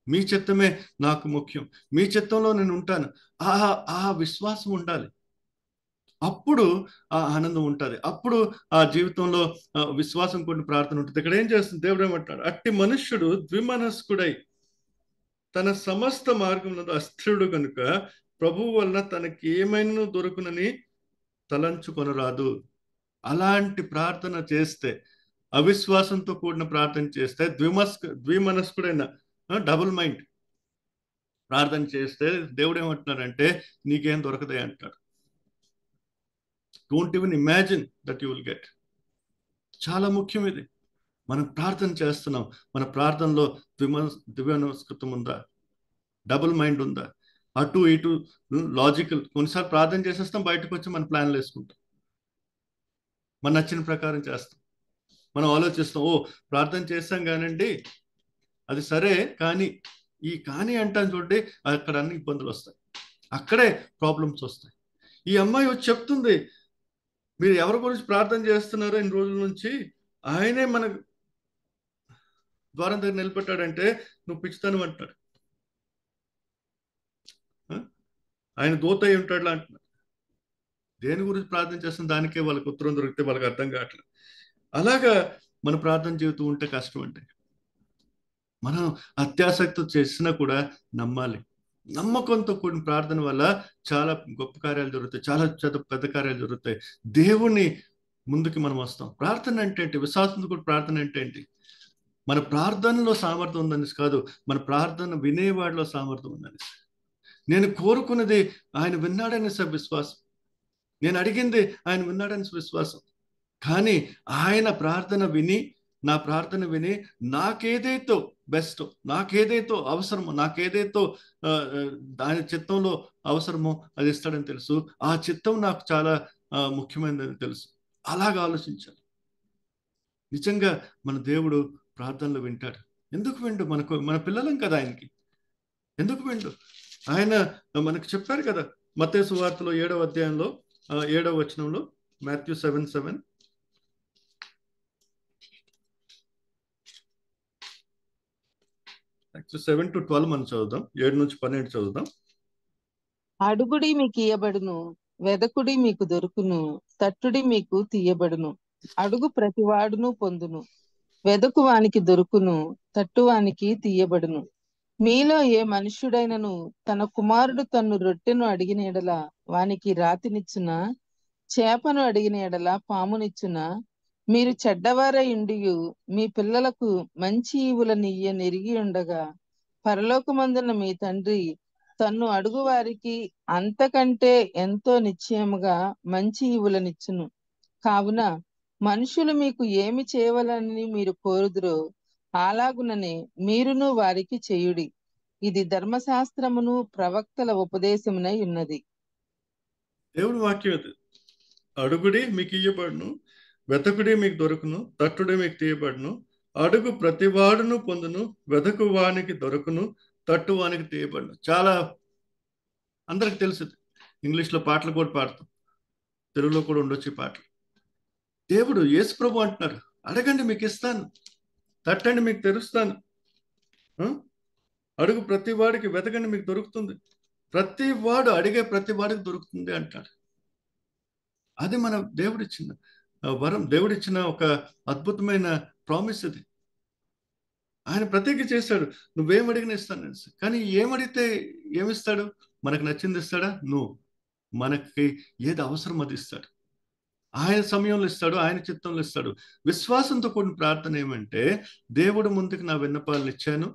మీ చిత్తమే నాకు ముఖ్యం, మీ చిత్తంలో నేను ఉంటాను. ఆ విశ్వాసం ఉండాలి. అప్పుడు ఆ ఆనందం ఉంటుంది, అప్పుడు ఆ జీవితంలో విశ్వాసం కూడిన ప్రార్థన ఉంటుంది. ఇక్కడ ఏం చేస్తుంది దేవుడు ఏమంటాడు, అట్టి మనుష్యుడు ద్విమనస్కుడై తన సమస్త మార్గంలో అస్థిరుడు కనుక ప్రభువు వలన తనకి ఏమైనా దొరుకునని తలంచుకొనరాదు. అలాంటి ప్రార్థన చేస్తే, అవిశ్వాసంతో కూడిన ప్రార్థన చేస్తే, ద్విమనస్కుడైన డబుల్ మైండ్ ప్రార్థన చేస్తే దేవుడు ఏమంటున్నారంటే నీకేం దొరకదే అంటాడు. Don't even imagine that you will get. చాలా ముఖ్యం ఇది. మనం ప్రార్థన చేస్తున్నాం, మన ప్రార్థనలో ద్విమనస్కృతం ఉందా, డబుల్ మైండ్ ఉందా, అటు ఇటు లాజికల్. కొన్నిసార్లు ప్రార్థన చేసేస్తాం, బయటకు వచ్చి మన ప్లాన్లు వేసుకుంటాం, మన నచ్చిన ప్రకారం చేస్తాం. మనం ఆలోచిస్తాం, ప్రార్థన చేస్తాం కానండి అది సరే, కానీ అంటాను చూడండి, అక్కడ అన్ని ఇబ్బందులు వస్తాయి, అక్కడే ప్రాబ్లమ్స్ వస్తాయి. ఈ అమ్మాయి వచ్చి చెప్తుంది, మీరు ఎవరి గురించి ప్రార్థన చేస్తున్నారో ఇన్ని రోజుల నుంచి, ఆయనే మన ద్వారం దగ్గర నిలబెట్టాడంటే నువ్వు పిచ్చితనం అంటాడు, ఆయన దూత అయి ఉంటాడు అంటున్నాడు. దేని గురించి ప్రార్థన చేస్తున్న దానికే వాళ్ళకి ఉత్తరం దొరికితే వాళ్ళకి అర్థం కావట్లేదు. అలాగా మన ప్రార్థన జీవితం ఉంటే కష్టం. అంటే మనం అత్యాసక్తి చేసినా కూడా నమ్మాలి. నమ్మకంతో కూడిన ప్రార్థన వల్ల చాలా గొప్ప కార్యాలు జరుగుతాయి, చాలా పెద్ద కార్యాలు జరుగుతాయి. దేవుణ్ణి ముందుకి మనం వస్తాం. ప్రార్థన అంటే ఏంటి? విశ్వాసంతో కూడా ప్రార్థన అంటే ఏంటి? మన ప్రార్థనలో సామర్థ్యం ఉందనేసి కాదు, మన ప్రార్థన వినేవాడిలో సామర్థ్యం ఉందనేసి. నేను కోరుకున్నది ఆయన విన్నాడనేసి విశ్వాసం, నేను అడిగింది ఆయన విన్నాడనేసి విశ్వాసం. కానీ ఆయన ప్రార్థన విని, నా ప్రార్థన విని నాకేదైతే బెస్ట్, నాకేదైతే అవసరమో, నాకేదైతే దాని చిత్తంలో అవసరమో అది ఇస్తాడని తెలుసు. ఆ చిత్తం నాకు చాలా ముఖ్యమైనదని తెలుసు. అలాగా ఆలోచించాలి. నిజంగా మన దేవుడు ప్రార్థనలు వింటాడు. ఎందుకు విండు? మన పిల్లలం కదా ఆయనకి. ఎందుకు విండు? ఆయన మనకు చెప్పారు కదా, మత్తయి సువార్తలో 7వ అధ్యాయంలో 7వ వచనంలో, మాథ్యూ 7:7, 7 to 12 మనం చదువుదాం. 7 నుంచి 12 చదువుదాం. అడుగుడి మీకు ఇయ్యబడును, వెదకుడి మీకు దొరుకును, తట్టుడి మీకు తీయబడును. అడుగు ప్రతివాడును పొందును, వెదకు వానికి దొరుకును, తట్టువానికి తీయబడును. మీలో ఏ మనుష్యుడైనను తన కుమారుడు తన్ను రొట్టెను అడిగిన ఎడల వానికి రాతినిచ్చునా, చేపను అడిగిన ఎడల పామునిచ్చునా? మీరు చెడ్డవారై ఉండియు మీ పిల్లలకు మంచి ఈవులనియ్య నెరిగి ఉండగా, పరలోకమందున మీ తండ్రి తన్ను అడుగు వారికి అంతకంటే ఎంతో నిశ్చయముగా మంచి ఈవులనిచ్చును. కావున మనుషులు మీకు ఏమి చేయవలని మీరు కోరుదురో అలాగుననే మీరును వారికి చేయుడి. ఇది ధర్మశాస్త్రమును ప్రవక్తల ఉపదేశమునై ఉన్నది. దేవుడి వాక్యం అది. అడుగుడి మీకు ఇయ్యబడును, వెతకుడి మీకు దొరుకును, తట్టుడి మీకు తీయబడును. అడుగు ప్రతివాడును పొందును, వెతకు వానికి దొరుకును, తట్టు వానికి తీయబడును. చాలా అందరికి తెలుసు. ఇంగ్లీష్లో పాటలు కూడా పాడతాం, తెలుగులో కూడా ఉండొచ్చు ఈ పాటలు. దేవుడు యేసు ప్రభు అంటున్నారు, అడగండి మీకు ఇస్తాను, తట్టండి మీకు తెరుస్తాను, అడుగు ప్రతి వాడికి, వెతకండి మీకు దొరుకుతుంది. ప్రతి వాడు అడిగే ప్రతి వాడికి దొరుకుతుంది అంటాడు. అది మన దేవుడిచ్చిన వరం, దేవుడిచ్చిన ఒక అద్భుతమైన ప్రామిస్ అది. ఆయన ప్రతిజ్ఞ చేశాడు, నువ్వేం అడిగినా ఇస్తాను. కానీ ఏమడిగితే ఏమిస్తాడు? మనకు నచ్చింది ఇస్తాడా? మనకి ఏది అవసరం అది ఇస్తాడు. ఆయన సమయంలో ఇస్తాడు, ఆయన చిత్తంలో ఇస్తాడు. విశ్వాసంతో కూడిన ప్రార్థన ఏమంటే, దేవుడు ముందుకు నా విన్నపాలను ఇచ్చాను,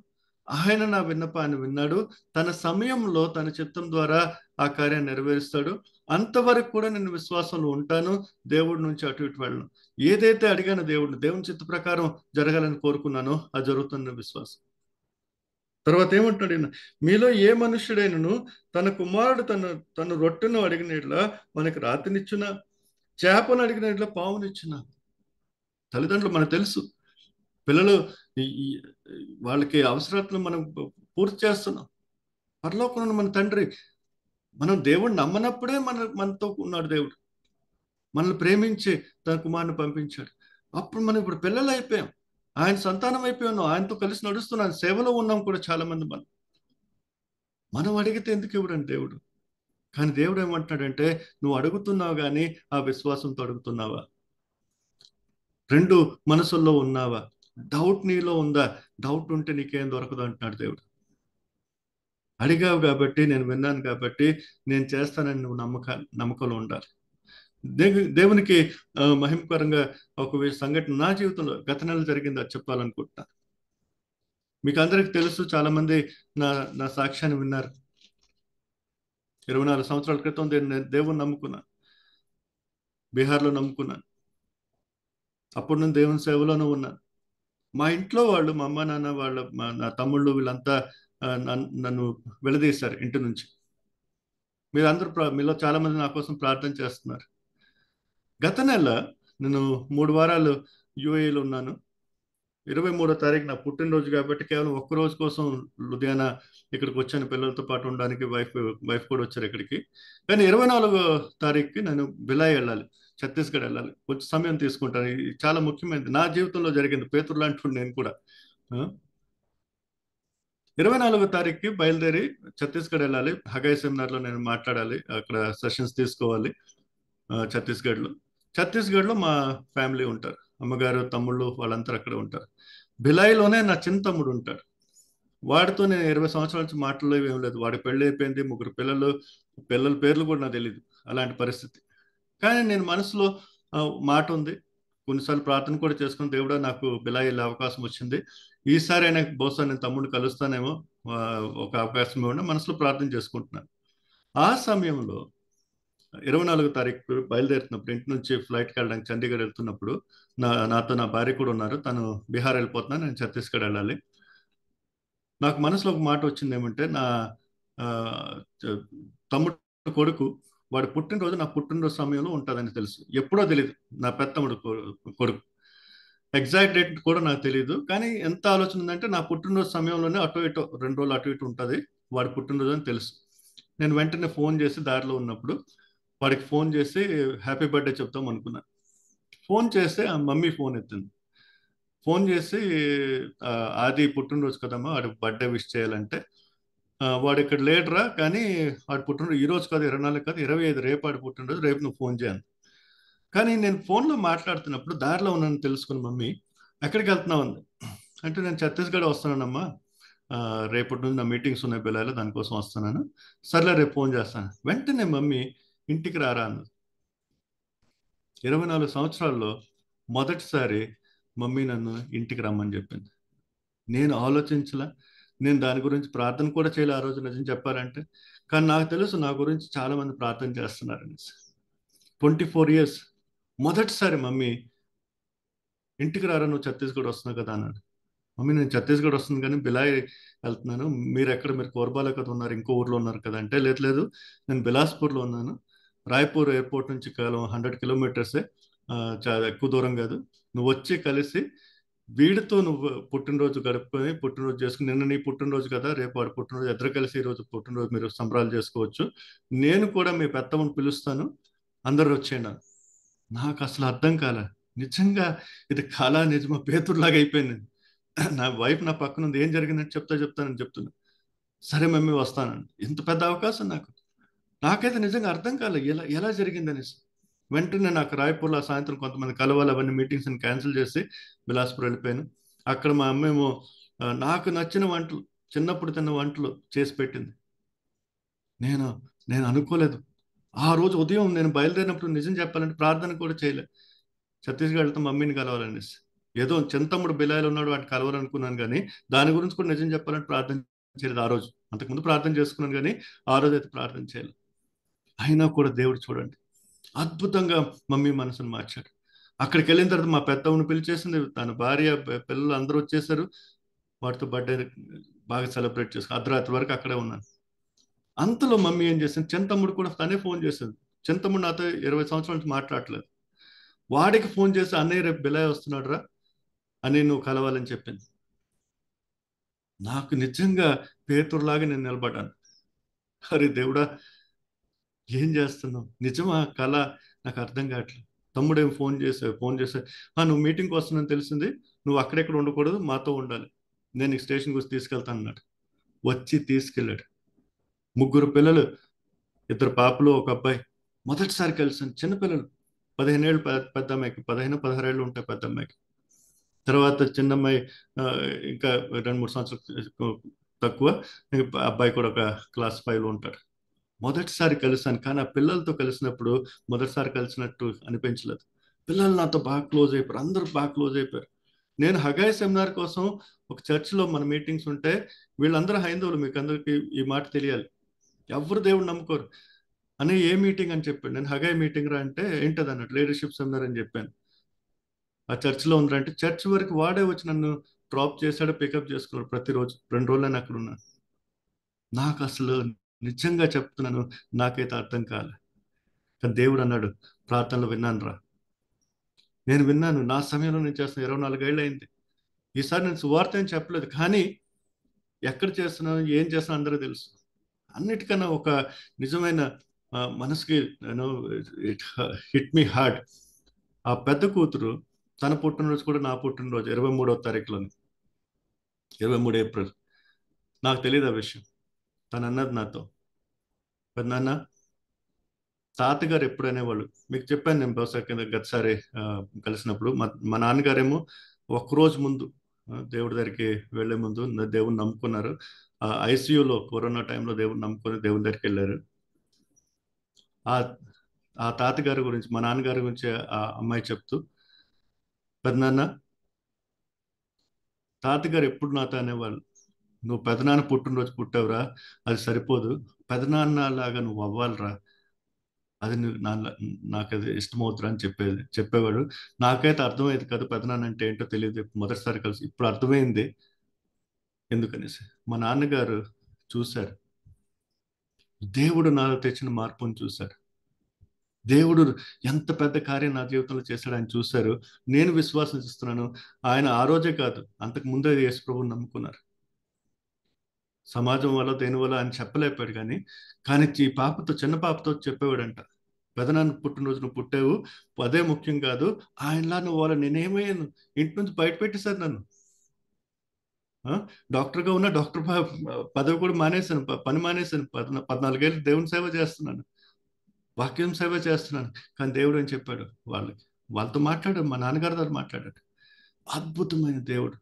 ఆయన నా విన్నపాన్ని విన్నాడు, తన సమయంలో తన చిత్తం ద్వారా ఆ కార్యాన్ని నెరవేరుస్తాడు. అంతవరకు కూడా నేను విశ్వాసంలో ఉంటాను, దేవుడి నుంచి అటు ఇటు వెళ్ళను. ఏదైతే అడిగానో దేవుని చిత్త ప్రకారం జరగాలని కోరుకున్నానో అది జరుగుతున్న విశ్వాసం. తర్వాత ఏమంటాడు ఈయన, మీలో ఏ మనుష్యుడైనను తన కుమారుడు తన రొట్టెను అడిగినట్లా మనకి రాతినిచ్చునా, చేపను అడిగినట్లా పావునిచ్చునా? తల్లిదండ్రులు మనకు తెలుసు, పిల్లలు వాళ్ళకి అవసరాలను మనం పూర్తి చేస్తున్నాం. పరలోకంలో మన తండ్రి, మనం దేవుడిని నమ్మనప్పుడే మనతో ఉన్నాడు దేవుడు. మనల్ని ప్రేమించి తన కుమారుని పంపించాడు. అప్పుడు మనం ఇప్పుడు పిల్లలు అయిపోయాం, ఆయన సంతానం అయిపోయాను, ఆయనతో కలిసి నడుస్తున్నాం, సేవలో ఉన్నాం కూడా చాలా మంది. మనం అడిగితే ఎందుకు ఇవ్వడండి దేవుడు? కానీ దేవుడు ఏమంటున్నాడంటే, నువ్వు అడుగుతున్నావు కానీ ఆ విశ్వాసంతో అడుగుతున్నావా? రెండు మనసుల్లో ఉన్నావా? డౌట్ నీలో ఉందా? డౌట్ ఉంటే నీకేం దొరకదు అంటున్నాడు దేవుడు. అడిగావు కాబట్టి, నేను విన్నాను కాబట్టి నేను చేస్తానని నువ్వు నమ్మకంలో ఉండాలి. దేవునికి మహిమకరంగా ఒక సంఘటన నా జీవితంలో గత నెల జరిగింది, అది చెప్పాలనుకుంటున్నాను. మీకు అందరికి తెలుసు, చాలా మంది నా సాక్ష్యాన్ని విన్నారు. 24 సంవత్సరాల క్రితం దేవుని నమ్ముకున్నాను, బీహార్లో నమ్ముకున్నాను. అప్పుడు నేను దేవుని సేవలోనూ ఉన్నాను. మా ఇంట్లో వాళ్ళు, మా అమ్మ నాన్న వాళ్ళ, నా తమ్ముళ్ళు వీళ్ళంతా నన్ను వెళదీశారు ఇంటి నుంచి. మీలో చాలా మంది నా కోసం ప్రార్థన చేస్తున్నారు. గత నెల నేను 3 వారాలు యూఏఈలో ఉన్నాను. 23వ తారీఖు నా పుట్టినరోజు కాబట్టి కేవలం ఒక్క రోజు కోసం లుధియానా ఇక్కడికి వచ్చాను, పిల్లలతో పాటు ఉండడానికి. వైఫ్ కూడా వచ్చారు ఇక్కడికి. కానీ 24వ తారీఖుకి నేను బిలాయ్ వెళ్ళాలి, ఛత్తీస్గఢ్ వెళ్ళాలి. కొంచెం సమయం తీసుకుంటాను. ఇది చాలా ముఖ్యమైనది, నా జీవితంలో జరిగింది. పేతురు లాంటి నేను కూడా 24వ తారీఖుకి బయలుదేరి ఛత్తీస్గఢ్ వెళ్ళాలి. హగాయ్ సెమినార్లో నేను మాట్లాడాలి, అక్కడ సెషన్స్ తీసుకోవాలి ఛత్తీస్గఢ్లో మా ఫ్యామిలీ ఉంటారు, అమ్మగారు తమ్ముళ్ళు వాళ్ళంతా అక్కడ ఉంటారు. బిలాయిలోనే నా చిన్న తమ్ముడు ఉంటాడు. వాడితో నేను 20 సంవత్సరాల నుంచి మాట్లాడలేవు, ఏం లేదు. వాడి పెళ్ళి అయిపోయింది, 3 పిల్లల పేర్లు కూడా నాకు తెలియదు, అలాంటి పరిస్థితి. కానీ నేను మనసులో మాట ఉంది. కొన్నిసార్లు ప్రార్థన కూడా చేసుకుని, దేవుడా నాకు బిలాయి వెళ్ళే అవకాశం వచ్చింది, ఈసారి అయినా బహుశా నేను తమ్ముడిని కలుస్తానేమో, ఒక అవకాశం ఇవ్వండి మనసులో ప్రార్థన చేసుకుంటున్నాను. ఆ సమయంలో 24వ తారీఖు బయలుదేరుతున్నప్పుడు ఇంటి నుంచి ఫ్లైట్కి వెళ్ళడానికి చండీగఢ్ వెళ్తున్నప్పుడు నాతో నా భార్య కూడా ఉన్నారు. తను బీహార్ వెళ్ళిపోతున్నా, నేను ఛత్తీస్గఢ్ వెళ్ళాలి. నాకు మనసులో ఒక మాట వచ్చింది ఏమంటే, నా తమ్ముడు కొడుకు వాడి పుట్టినరోజు నా పుట్టినరోజు సమయంలో ఉంటుందని తెలుసు. ఎప్పుడో తెలియదు, నా పెద్ద తమ్ముడు కొడుకు ఎగ్జాక్ట్ డేట్ కూడా నాకు తెలియదు. కానీ ఎంత ఆలోచన ఉందంటే, నా పుట్టినరోజు సమయంలోనే అటు ఇటు 2 రోజులు అటు ఇటు ఉంటుంది వాడి పుట్టినరోజు అని తెలుసు. నేను వెంటనే ఫోన్ చేసి దారిలో ఉన్నప్పుడు వాడికి ఫోన్ చేసి హ్యాపీ బర్త్డే చెప్తాం అనుకున్నాను. ఫోన్ చేస్తే ఆ మమ్మీ ఫోన్ ఎత్తింది. ఫోన్ చేసి ఆది పుట్టినరోజు కదమ్మా, వాడికి బర్త్డే విష్ చేయాలంటే, వాడు ఇక్కడ లేడురా, కానీ వాడు పుట్టినరోజు ఈ రోజు కాదు, 24 కాదు, 25 రేపు వాడు పుట్టినరోజు, రేపు నువ్వు ఫోన్ చేయను. కానీ నేను ఫోన్లో మాట్లాడుతున్నప్పుడు దారిలో ఉన్నాను తెలుసుకుని మమ్మీ ఎక్కడికి వెళ్తున్నావు అంది. అంటే నేను ఛత్తీస్గఢ్ వస్తున్నానమ్మా, రేపటి నుంచి నా మీటింగ్స్ ఉన్నాయి పిల్లలు, దానికోసం వస్తున్నాను. సర్లే రేపు ఫోన్ చేస్తాను. వెంటనే మమ్మీ ఇంటికి రారా అన్నది. 24 సంవత్సరాల్లో మొదటిసారి మమ్మీ నన్ను ఇంటికి రమ్మని చెప్పింది. నేను ఆలోచించలా, నేను దాని గురించి ప్రార్థన కూడా చేయలే ఆ రోజు నిజం చెప్పాలంటే. కానీ నాకు తెలుసు నా గురించి చాలా మంది ప్రార్థన చేస్తున్నారని. 24 years మొదటిసారి మమ్మీ ఇంటికి రారా, నువ్వు ఛత్తీస్గఢ్ వస్తున్నావు కదా అన్నాడు. మమ్మీ నేను ఛత్తీస్గఢ్ వస్తుంది కానీ బిలాయ్ వెళ్తున్నాను. మీరు ఎక్కడ, మీరు కోర్బాలో కదా ఉన్నారు, ఇంకో ఊర్లో ఉన్నారు కదా అంటే, లేదు నేను బిలాస్పూర్లో ఉన్నాను. రాయ్పూర్ ఎయిర్పోర్ట్ నుంచి కేవలం 100 కిలోమీటర్సే, చాలా ఎక్కువ దూరం కాదు. నువ్వు వచ్చి కలిసి వీడితో నువ్వు పుట్టినరోజు గడుపుకొని పుట్టినరోజు చేసుకుని, నిన్న నీ పుట్టినరోజు కదా, రేపు వాడు పుట్టినరోజు, ఇద్దరు కలిసి ఈరోజు పుట్టినరోజు మీరు సంబరాలు చేసుకోవచ్చు. నేను కూడా మీ పెద్దమ్మని పిలుస్తాను, అందరు వచ్చేయండి. నాకు అసలు అర్థం కాలే, నిజంగా ఇది కళ నిజమా పేతురులాగా అయిపోయింది. నా వైఫ్ నా పక్కన ఉంది, ఏం జరిగిందని చెప్తానని చెప్తున్నా. సరే మమ్మీ వస్తానండి. ఇంత పెద్ద అవకాశం నాకైతే నిజంగా అర్థం కాలే ఎలా జరిగింది అనేసి. వెంటనే నాకు రాయ్పూర్లో సాయంత్రం కొంతమంది కలవాలి, అవన్నీ మీటింగ్స్ క్యాన్సిల్ చేసి బిలాస్పూర్ వెళ్ళిపోయాను. అక్కడ మా అమ్మేమో నాకు నచ్చిన వంటలు, చిన్నప్పుడు తిన్న వంటలు చేసి పెట్టింది. నేను అనుకోలేదు. ఆ రోజు ఉదయం నేను బయలుదేరినప్పుడు నిజం చెప్పాలంటే ప్రార్థన కూడా చేయలేదు. ఛత్తీస్గఢ్ వెళ్తే మమ్మీని కలవాలనేసి, ఏదో చింతమ్ముడు బిలాయిలు ఉన్నాడు వాటిని కలవాలనుకున్నాను, కానీ దాని గురించి కూడా నిజం చెప్పాలంటే ప్రార్థన చేయలేదు ఆ రోజు. అంతకుముందు ప్రార్థన చేసుకున్నాను కానీ ఆ రోజు అయితే ప్రార్థన చేయలేదు. అయినా కూడా దేవుడు చూడండి అద్భుతంగా మమ్మీ మనసును మార్చాడు. అక్కడికి వెళ్ళిన తర్వాత మా పెద్దమ్మను పిలిచేసింది, తన భార్య పిల్లలు అందరూ వచ్చేసారు. వాటితో బర్త్డే బాగా సెలబ్రేట్ చేసుకుని అర్ధరాత్రి వరకు అక్కడే ఉన్నాను. అంతలో మమ్మీ ఏం చేసింది, చింతమ్ముడు కూడా తనే ఫోన్ చేసింది. చింతమ్ముడు నాతో 20 సంవత్సరాల నుంచి మాట్లాడలేదు. వాడికి ఫోన్ చేసి, అన్నయ్య రేపు బిలాయ్ వస్తున్నాడు రా అని, నువ్వు కలవాలని చెప్పింది. నాకు నిజంగా పేతురులాగా నేను నిలబడ్డాను. అరే దేవుడా, ఏం చేస్తున్నావు, నిజమా కళ, నాకు అర్థం కావట్లేదు. తమ్ముడేం ఫోన్ చేసా నువ్వు మీటింగ్కి వస్తున్నాను తెలిసింది, నువ్వు అక్కడెక్కడ ఉండకూడదు, మాతో ఉండాలి, నేను ఈ స్టేషన్ గురించి తీసుకెళ్తాను అన్నాడు. వచ్చి తీసుకెళ్ళాడు. 3 పిల్లలు, 2 పాపలు, ఒక అబ్బాయి. మొదటిసారి కలిసాను. చిన్నపిల్లలు, 15 ఏళ్ళు పెద్ద అమ్మాయికి, 15-16 ఏళ్ళు ఉంటాయి పెద్ద అమ్మాయికి. తర్వాత చిన్నమ్మాయి ఇంకా 2-3 సంవత్సరాలు తక్కువ, అబ్బాయి కూడా ఒక క్లాస్ 5లో ఉంటాడు. మొదటిసారి కలిసాను, కానీ ఆ పిల్లలతో కలిసినప్పుడు మొదటిసారి కలిసినట్టు అనిపించలేదు. పిల్లలు నాతో బాగా క్లోజ్ అయిపోయారు, అందరూ బాగా క్లోజ్ అయిపోయారు. నేను హగాయ్ సెమినార్ కోసం ఒక చర్చిలో మన మీటింగ్స్ ఉంటే, వీళ్ళందరూ హైందవులు, మీకు అందరికీ ఈ మాట తెలియాలి, ఎవరు దేవుడు నమ్ముకోరు అని. ఏ మీటింగ్ అని చెప్పాడు. నేను హగాయ్ మీటింగ్ రా అంటే, ఏంటది అన్నట్టు, లీడర్షిప్ సెమినార్ అని చెప్పాను. ఆ చర్చిలో ఉందంటే, చర్చ్ వరకు వాడే వచ్చి నన్ను డ్రాప్ చేశాడు, పికప్ చేసుకున్నాడు. ప్రతిరోజు 2 రోజులు నేను అక్కడ ఉన్నాను. నాకు అసలు నిజంగా చెప్తున్నాను, నాకైతే అర్థం కాలే. కానీ దేవుడు అన్నాడు, ప్రార్థనలు విన్నాను రా. నేను విన్నాను, నా సమయంలో నేను చేస్తాను. 24 ఏళ్ళు అయింది. ఈసారి నేను సువార్త అని చెప్పలేదు, కానీ ఎక్కడ చేస్తున్నాను, ఏం చేస్తున్నాను అందరూ తెలుసు. అన్నిటికన్నా ఒక నిజమైన మనసుకి ఇట్ హిట్ మీ హార్డ్. ఆ పెద్ద కూతురు తన పుట్టినరోజు కూడా నా పుట్టినరోజు 23వ తారీఖులోని, 23 ఏప్రిల్. నాకు తెలియదు ఆ విషయం. తను అన్నది నాతో, పెద్దనాన్న, తాతగారు ఎప్పుడు అనేవాళ్ళు, మీకు చెప్పాను నేను బహుశా గతసారి కలిసినప్పుడు, మా నాన్నగారేమో ఒక్కరోజు ముందు దేవుడి దగ్గరికి వెళ్లే ముందు దేవుని నమ్ముకున్నారు. ఐసీయూలో కరోనా టైంలో దేవుని నమ్ముకొని దేవుని దగ్గరికి వెళ్ళారు. ఆ తాతగారి గురించి, మా నాన్నగారి గురించి ఆ అమ్మాయి చెప్తూ, పెద్దనాన్న, తాతగారు ఎప్పుడు నాతో అనేవాళ్ళు, నువ్వు పెదనాన్న పుట్టినరోజు పుట్టావురా, అది సరిపోదు, పెదనాన్న లాగా నువ్వు అవ్వాలిరా. అది నాకు అది ఇష్టమవుతురా అని చెప్పేవాడు. నాకైతే అర్థమయ్యేది కాదు పెదనాన్న అంటే ఏంటో తెలియదు, మొదటిసారి కలిసి ఇప్పుడు అర్థమైంది. ఎందుకనేసి మా నాన్నగారు చూశారు, దేవుడు నాలో తెచ్చిన మార్పును చూశారు, దేవుడు ఎంత పెద్ద కార్యం నా జీవితంలో చేశాడు ఆయన చూశారు. నేను విశ్వాసం చేస్తున్నాను. ఆయన ఆ రోజే కాదు, అంతకు ముందే యేసు ప్రభువుని నమ్ముకున్నారు. సమాజం వల్ల దేని వల్ల ఆయన చెప్పలేపాడు, కానీ ఈ పాపతో, చిన్న పాపతో చెప్పేవాడంట, పెదనాన్న పుట్టినరోజు నువ్వు పుట్టావు, అదే ముఖ్యం కాదు, ఆయనలా నువ్వు వాళ్ళ నేనేమయ్యాను, ఇంటి నుంచి బయట పెట్టేశారు నన్ను. డాక్టర్గా ఉన్న డాక్టర్ పదవి కూడా మానేశాను, పని మానేశాను, 14 ఏళ్ళు దేవుని సేవ చేస్తున్నాను, వాక్యం సేవ చేస్తున్నాను. కానీ దేవుడు అని చెప్పాడు వాళ్ళతో మాట్లాడాడు, మా నాన్నగారి దగ్గర మాట్లాడాడు. అద్భుతమైన దేవుడు.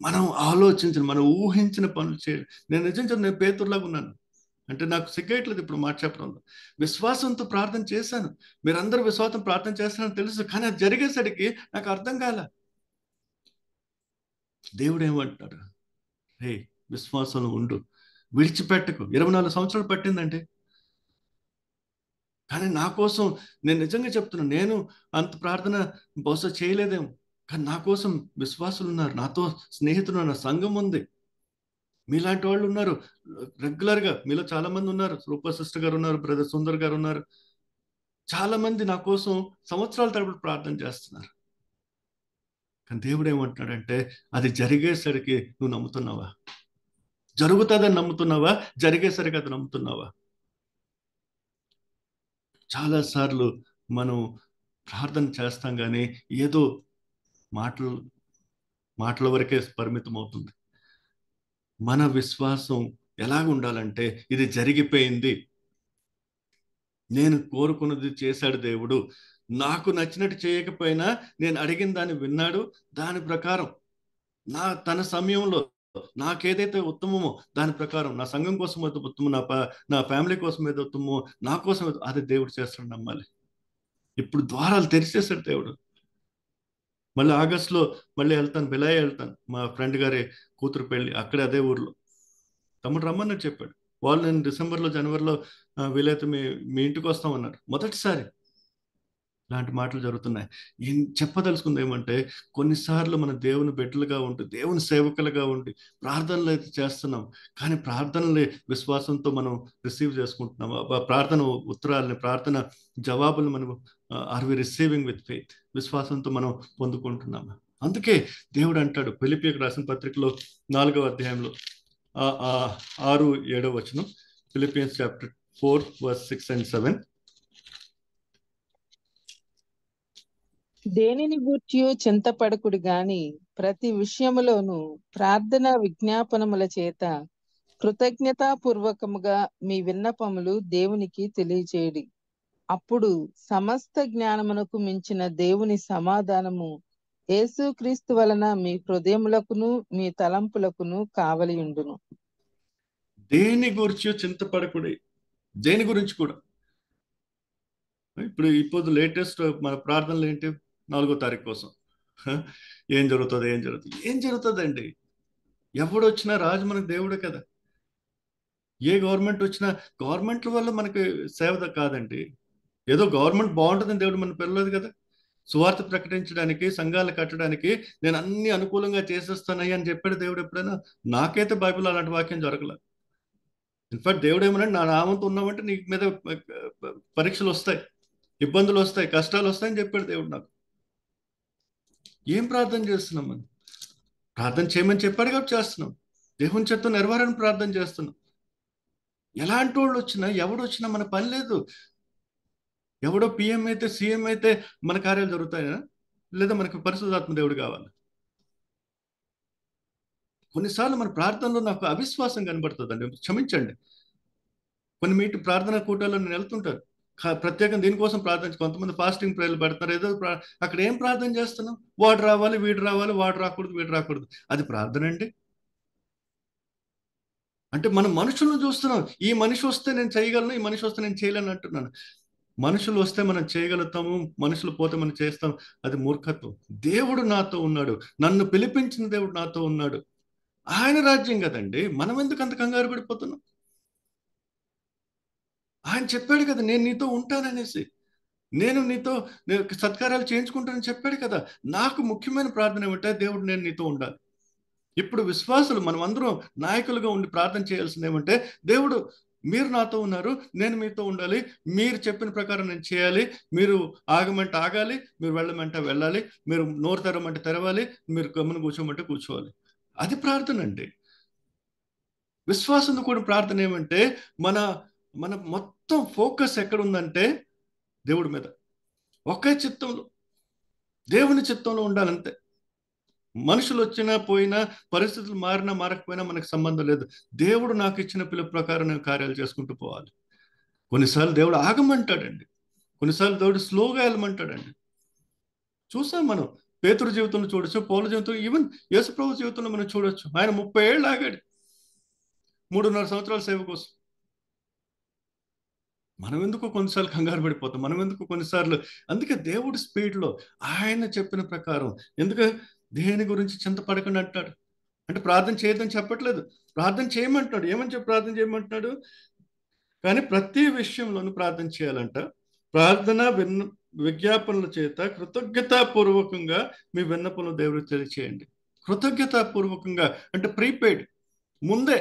మనం ఆలోచించిన, మనం ఊహించిన పనులు చేయాలి. నేను పేతురులాగా ఉన్నాను అంటే నాకు సిగ్గేయట్లేదు ఇప్పుడు మాట చెప్పడంలో. విశ్వాసంతో ప్రార్థన చేశాను, మీరందరూ విశ్వాసం ప్రార్థన చేస్తారని తెలుసు, కానీ అది జరిగేసరికి నాకు అర్థం కాల. దేవుడు ఏమంటాడు, రే విశ్వాసంలో ఉండు, విడిచిపెట్టకు. 24 సంవత్సరాలు పట్టిందండి, కానీ నా కోసం నేను నిజంగా చెప్తున్నాను, నేను అంత ప్రార్థన బహుశా చేయలేదేమో, కానీ నా కోసం విశ్వాసులు ఉన్నారు, నాతో స్నేహితులు ఉన్నారు, సంఘం ఉంది, మీలాంటి వాళ్ళు ఉన్నారు రెగ్యులర్గా, మీలో చాలా మంది ఉన్నారు, రూపా సిస్టర్ గారు ఉన్నారు, బ్రదర్ సుందర్ గారు ఉన్నారు, చాలా మంది నా కోసం సంవత్సరాల తరబడి ప్రార్థన చేస్తున్నారు. కానీ దేవుడు ఏమంటున్నాడంటే, అది జరిగేసరికి నువ్వు నమ్ముతున్నావా? జరుగుతుందని నమ్ముతున్నావా? జరిగేసరికి అది నమ్ముతున్నావా? చాలాసార్లు మనం ప్రార్థన చేస్తాం, కానీ ఏదో మాటల వరకే పరిమితం అవుతుంది. మన విశ్వాసం ఎలాగ ఉండాలంటే, ఇది జరిగిపోయింది, నేను కోరుకున్నది చేశాడు దేవుడు, నాకు నచ్చినట్టు చేయకపోయినా నేను అడిగిన దాన్ని విన్నాడు, దాని ప్రకారం తన సమయంలో నాకేదైతే ఉత్తమమో దాని ప్రకారం, నా సంఘం కోసం ఏదో ఉత్తమం, నా ఫ్యామిలీ కోసం ఏదో ఉత్తమమో, నా కోసం అది దేవుడు చేస్తాడు, నమ్మాలి. ఇప్పుడు ద్వారాలు తెరిచేశాడు దేవుడు. మళ్ళీ ఆగస్టులో మళ్ళీ వెళ్తాను, బిలాయి వెళ్తాను, మా ఫ్రెండ్ గారి కూతురు పెళ్లి, అక్కడే అదే ఊర్లో. తమ్ముడు రమ్మని చెప్పాడు. వాళ్ళు నేను డిసెంబర్లో జనవరిలో వీలైతే మీ ఇంటికి వస్తామన్నారు. మొదటిసారి ఇలాంటి మాటలు జరుగుతున్నాయి. చెప్పదలుచుకుంది ఏమంటే, కొన్నిసార్లు మన దేవుని బిడ్డలుగా ఉండి, దేవుని సేవకులుగా ఉండి ప్రార్థనలు అయితే చేస్తున్నాం, కానీ ప్రార్థనలు విశ్వాసంతో మనం రిసీవ్ చేసుకుంటున్నాం. ప్రార్థన ఉత్తరాలని, ప్రార్థన జవాబులు మనం are we receiving with faith, విశ్వాసంతో మనం పొందుకుంటున్నాము. అందుకే దేవుడు అంటాడు ఫిలిప్పీయులకు రాసిన పత్రికలో 4వ అధ్యాయంలో 6-7 వచనం, ఫిలిపియన్స్ చాప్టర్ 4 verse 6 and 7. దేనిని గూర్చి చింతపడకుడు గాని ప్రతి విషయములోను ప్రార్థన విజ్ఞాపనముల చేత కృతజ్ఞతాపూర్వకముగా మీ విన్నపములు దేవునికి తెలియచేయడి. అప్పుడు సమస్త జ్ఞానమునకు మించిన దేవుని సమాధానము యేసుక్రీస్తు వలన మీ హృదయములకును మీ తలంపులకును కావలి ఉండును. దేని గురించి చింతపడకుడి, దేని గురించి కూడా. ఇప్పుడు లేటెస్ట్ మన ప్రార్థనలు ఏంటి? 4వ తారీఖు కోసం ఏం జరుగుతుందండి? ఎవడొచ్చినా రాజు మనకు దేవుడే కదా. ఏ గవర్నమెంట్ వచ్చినా గవర్నమెంట్ల వల్ల మనకి సేవ కాదండి. ఏదో గవర్నమెంట్ బాగుంటుందని దేవుడు మన పిల్లలేదు కదా. సువార్త ప్రకటించడానికి, సంఘాలు కట్టడానికి నేను అన్ని అనుకూలంగా చేసేస్తానయ్యి అని చెప్పాడు దేవుడు ఎప్పుడైనా? నాకైతే బైబిల్ అలాంటి వాక్యం జరగలేదు. ఇన్ఫాక్ట్ దేవుడు ఏమన్నాడు, నా నామంతో ఉన్నామంటే నీ మీద పరీక్షలు వస్తాయి, ఇబ్బందులు వస్తాయి, కష్టాలు వస్తాయని చెప్పాడు దేవుడు నాకు. ఏం ప్రార్థన చేస్తున్నాం మనం? ప్రార్థన చేయమని చెప్పాడు కాబట్టి చేస్తున్నాం. దేవుని చెత్త నెరవేరని ప్రార్థన చేస్తున్నాం. ఎలాంటి వాళ్ళు వచ్చినా, ఎవడు వచ్చినా మన పని లేదు. ఎవడో పిఎం అయితే, సీఎం అయితే మన కార్యాలు జరుగుతాయా? లేదా మనకు పరిశుద్ధాత్మ దేవుడు కావాలి? కొన్నిసార్లు మన ప్రార్థనలో నాకు అవిశ్వాసం కనబడుతుందండి, క్షమించండి. కొన్ని ప్రార్థనా కూటాల్లో నేను వెళ్తుంటాను, ప్రత్యేకంగా దీనికోసం ప్రార్థన, కొంతమంది ఫాస్టింగ్ ప్రేయర్లు పెడతారు, ఏదో అక్కడ ఏం ప్రార్థన చేస్తున్నాం? వాడు రావాలి, వీడు రావాలి, వాడు రాకూడదు, వీడు రాకూడదు. అది ప్రార్థన అండి? అంటే మనం మనుషులను చూస్తున్నాం, ఈ మనిషి వస్తే నేను చేయగలను, ఈ మనిషి వస్తే నేను చేయలేను అంటున్నాను. మనుషులు వస్తే మనం చేయగలుగుతాము, మనుషులు పోతే మనం చేస్తాం. అది మూర్ఖత్వం. దేవుడు నాతో ఉన్నాడు, నన్ను పిలిపించిన దేవుడు నాతో ఉన్నాడు, ఆయన రాజ్యం కదండి. మనం ఎందుకు అంత కంగారు పడిపోతున్నాం? ఆయన చెప్పాడు కదా, నేను నీతో ఉంటాననేసి, నేను నీతో సత్కారాలు చేయించుకుంటానని చెప్పాడు కదా. నాకు ముఖ్యమైన ప్రార్థన ఏమంటే, దేవుడు నేను నీతో ఉండాలి. ఇప్పుడు విశ్వాసులు మనం అందరం నాయకులుగా ఉండి ప్రార్థన చేయాల్సింది ఏమంటే, దేవుడు మీరు నాతో ఉన్నారు, నేను మీతో ఉండాలి, మీరు చెప్పిన ప్రకారం నేను చేయాలి, మీరు ఆగమంటే ఆగాలి, మీరు వెళ్ళమంటే వెళ్ళాలి, మీరు నోరు తెరవమంటే తెరవాలి, మీరు గమ్మున కూర్చోమంటే కూర్చోవాలి. అది ప్రార్థన అండి. విశ్వాసంతో కూడా ప్రార్థన ఏమంటే, మన మన మొత్తం ఫోకస్ ఎక్కడ ఉందంటే దేవుడి మీద, ఒకే చిత్తంలో, దేవుని చిత్తంలో ఉండాలంతే. మనుషులు వచ్చినా పోయినా, పరిస్థితులు మారినా మారకపోయినా మనకు సంబంధం లేదు. దేవుడు నాకు ఇచ్చిన పిలుపు ప్రకారం నేను కార్యాలు చేసుకుంటూ పోవాలి. కొన్నిసార్లు దేవుడు ఆగమంటాడండి, కొన్నిసార్లు దేవుడు స్లోగా వెళ్ళమంటాడండి. చూసాం మనం పేతురు జీవితంలో చూడొచ్చు, పౌలు జీవితంలో, ఈవెన్ యేసుప్రభు జీవితంలో మనం చూడొచ్చు. ఆయన 30 ఏళ్ళు ఆగాడు 3.5 సంవత్సరాల సేవ కోసం. మనం ఎందుకు కొన్నిసార్లు కంగారు పడిపోతాం, మనం ఎందుకు కొన్నిసార్లు, అందుకే దేవుడి స్పీడ్లో ఆయన చెప్పిన ప్రకారం. ఎందుకు దేని గురించి చింతపడకుండా అంటాడు అంటే, ప్రార్థన చేయొద్దని చెప్పట్లేదు, ప్రార్థన చేయమంటున్నాడు. ఏమని చెప్పి ప్రార్థన చేయమంటున్నాడు? కానీ ప్రతి విషయంలోనూ ప్రార్థన చేయాలంట. ప్రార్థన విజ్ఞాపనల చేత కృతజ్ఞతాపూర్వకంగా మీ విన్నపములు దేవుడికి తెలియచేయండి. కృతజ్ఞతాపూర్వకంగా అంటే ప్రీపెయిడ్, ముందే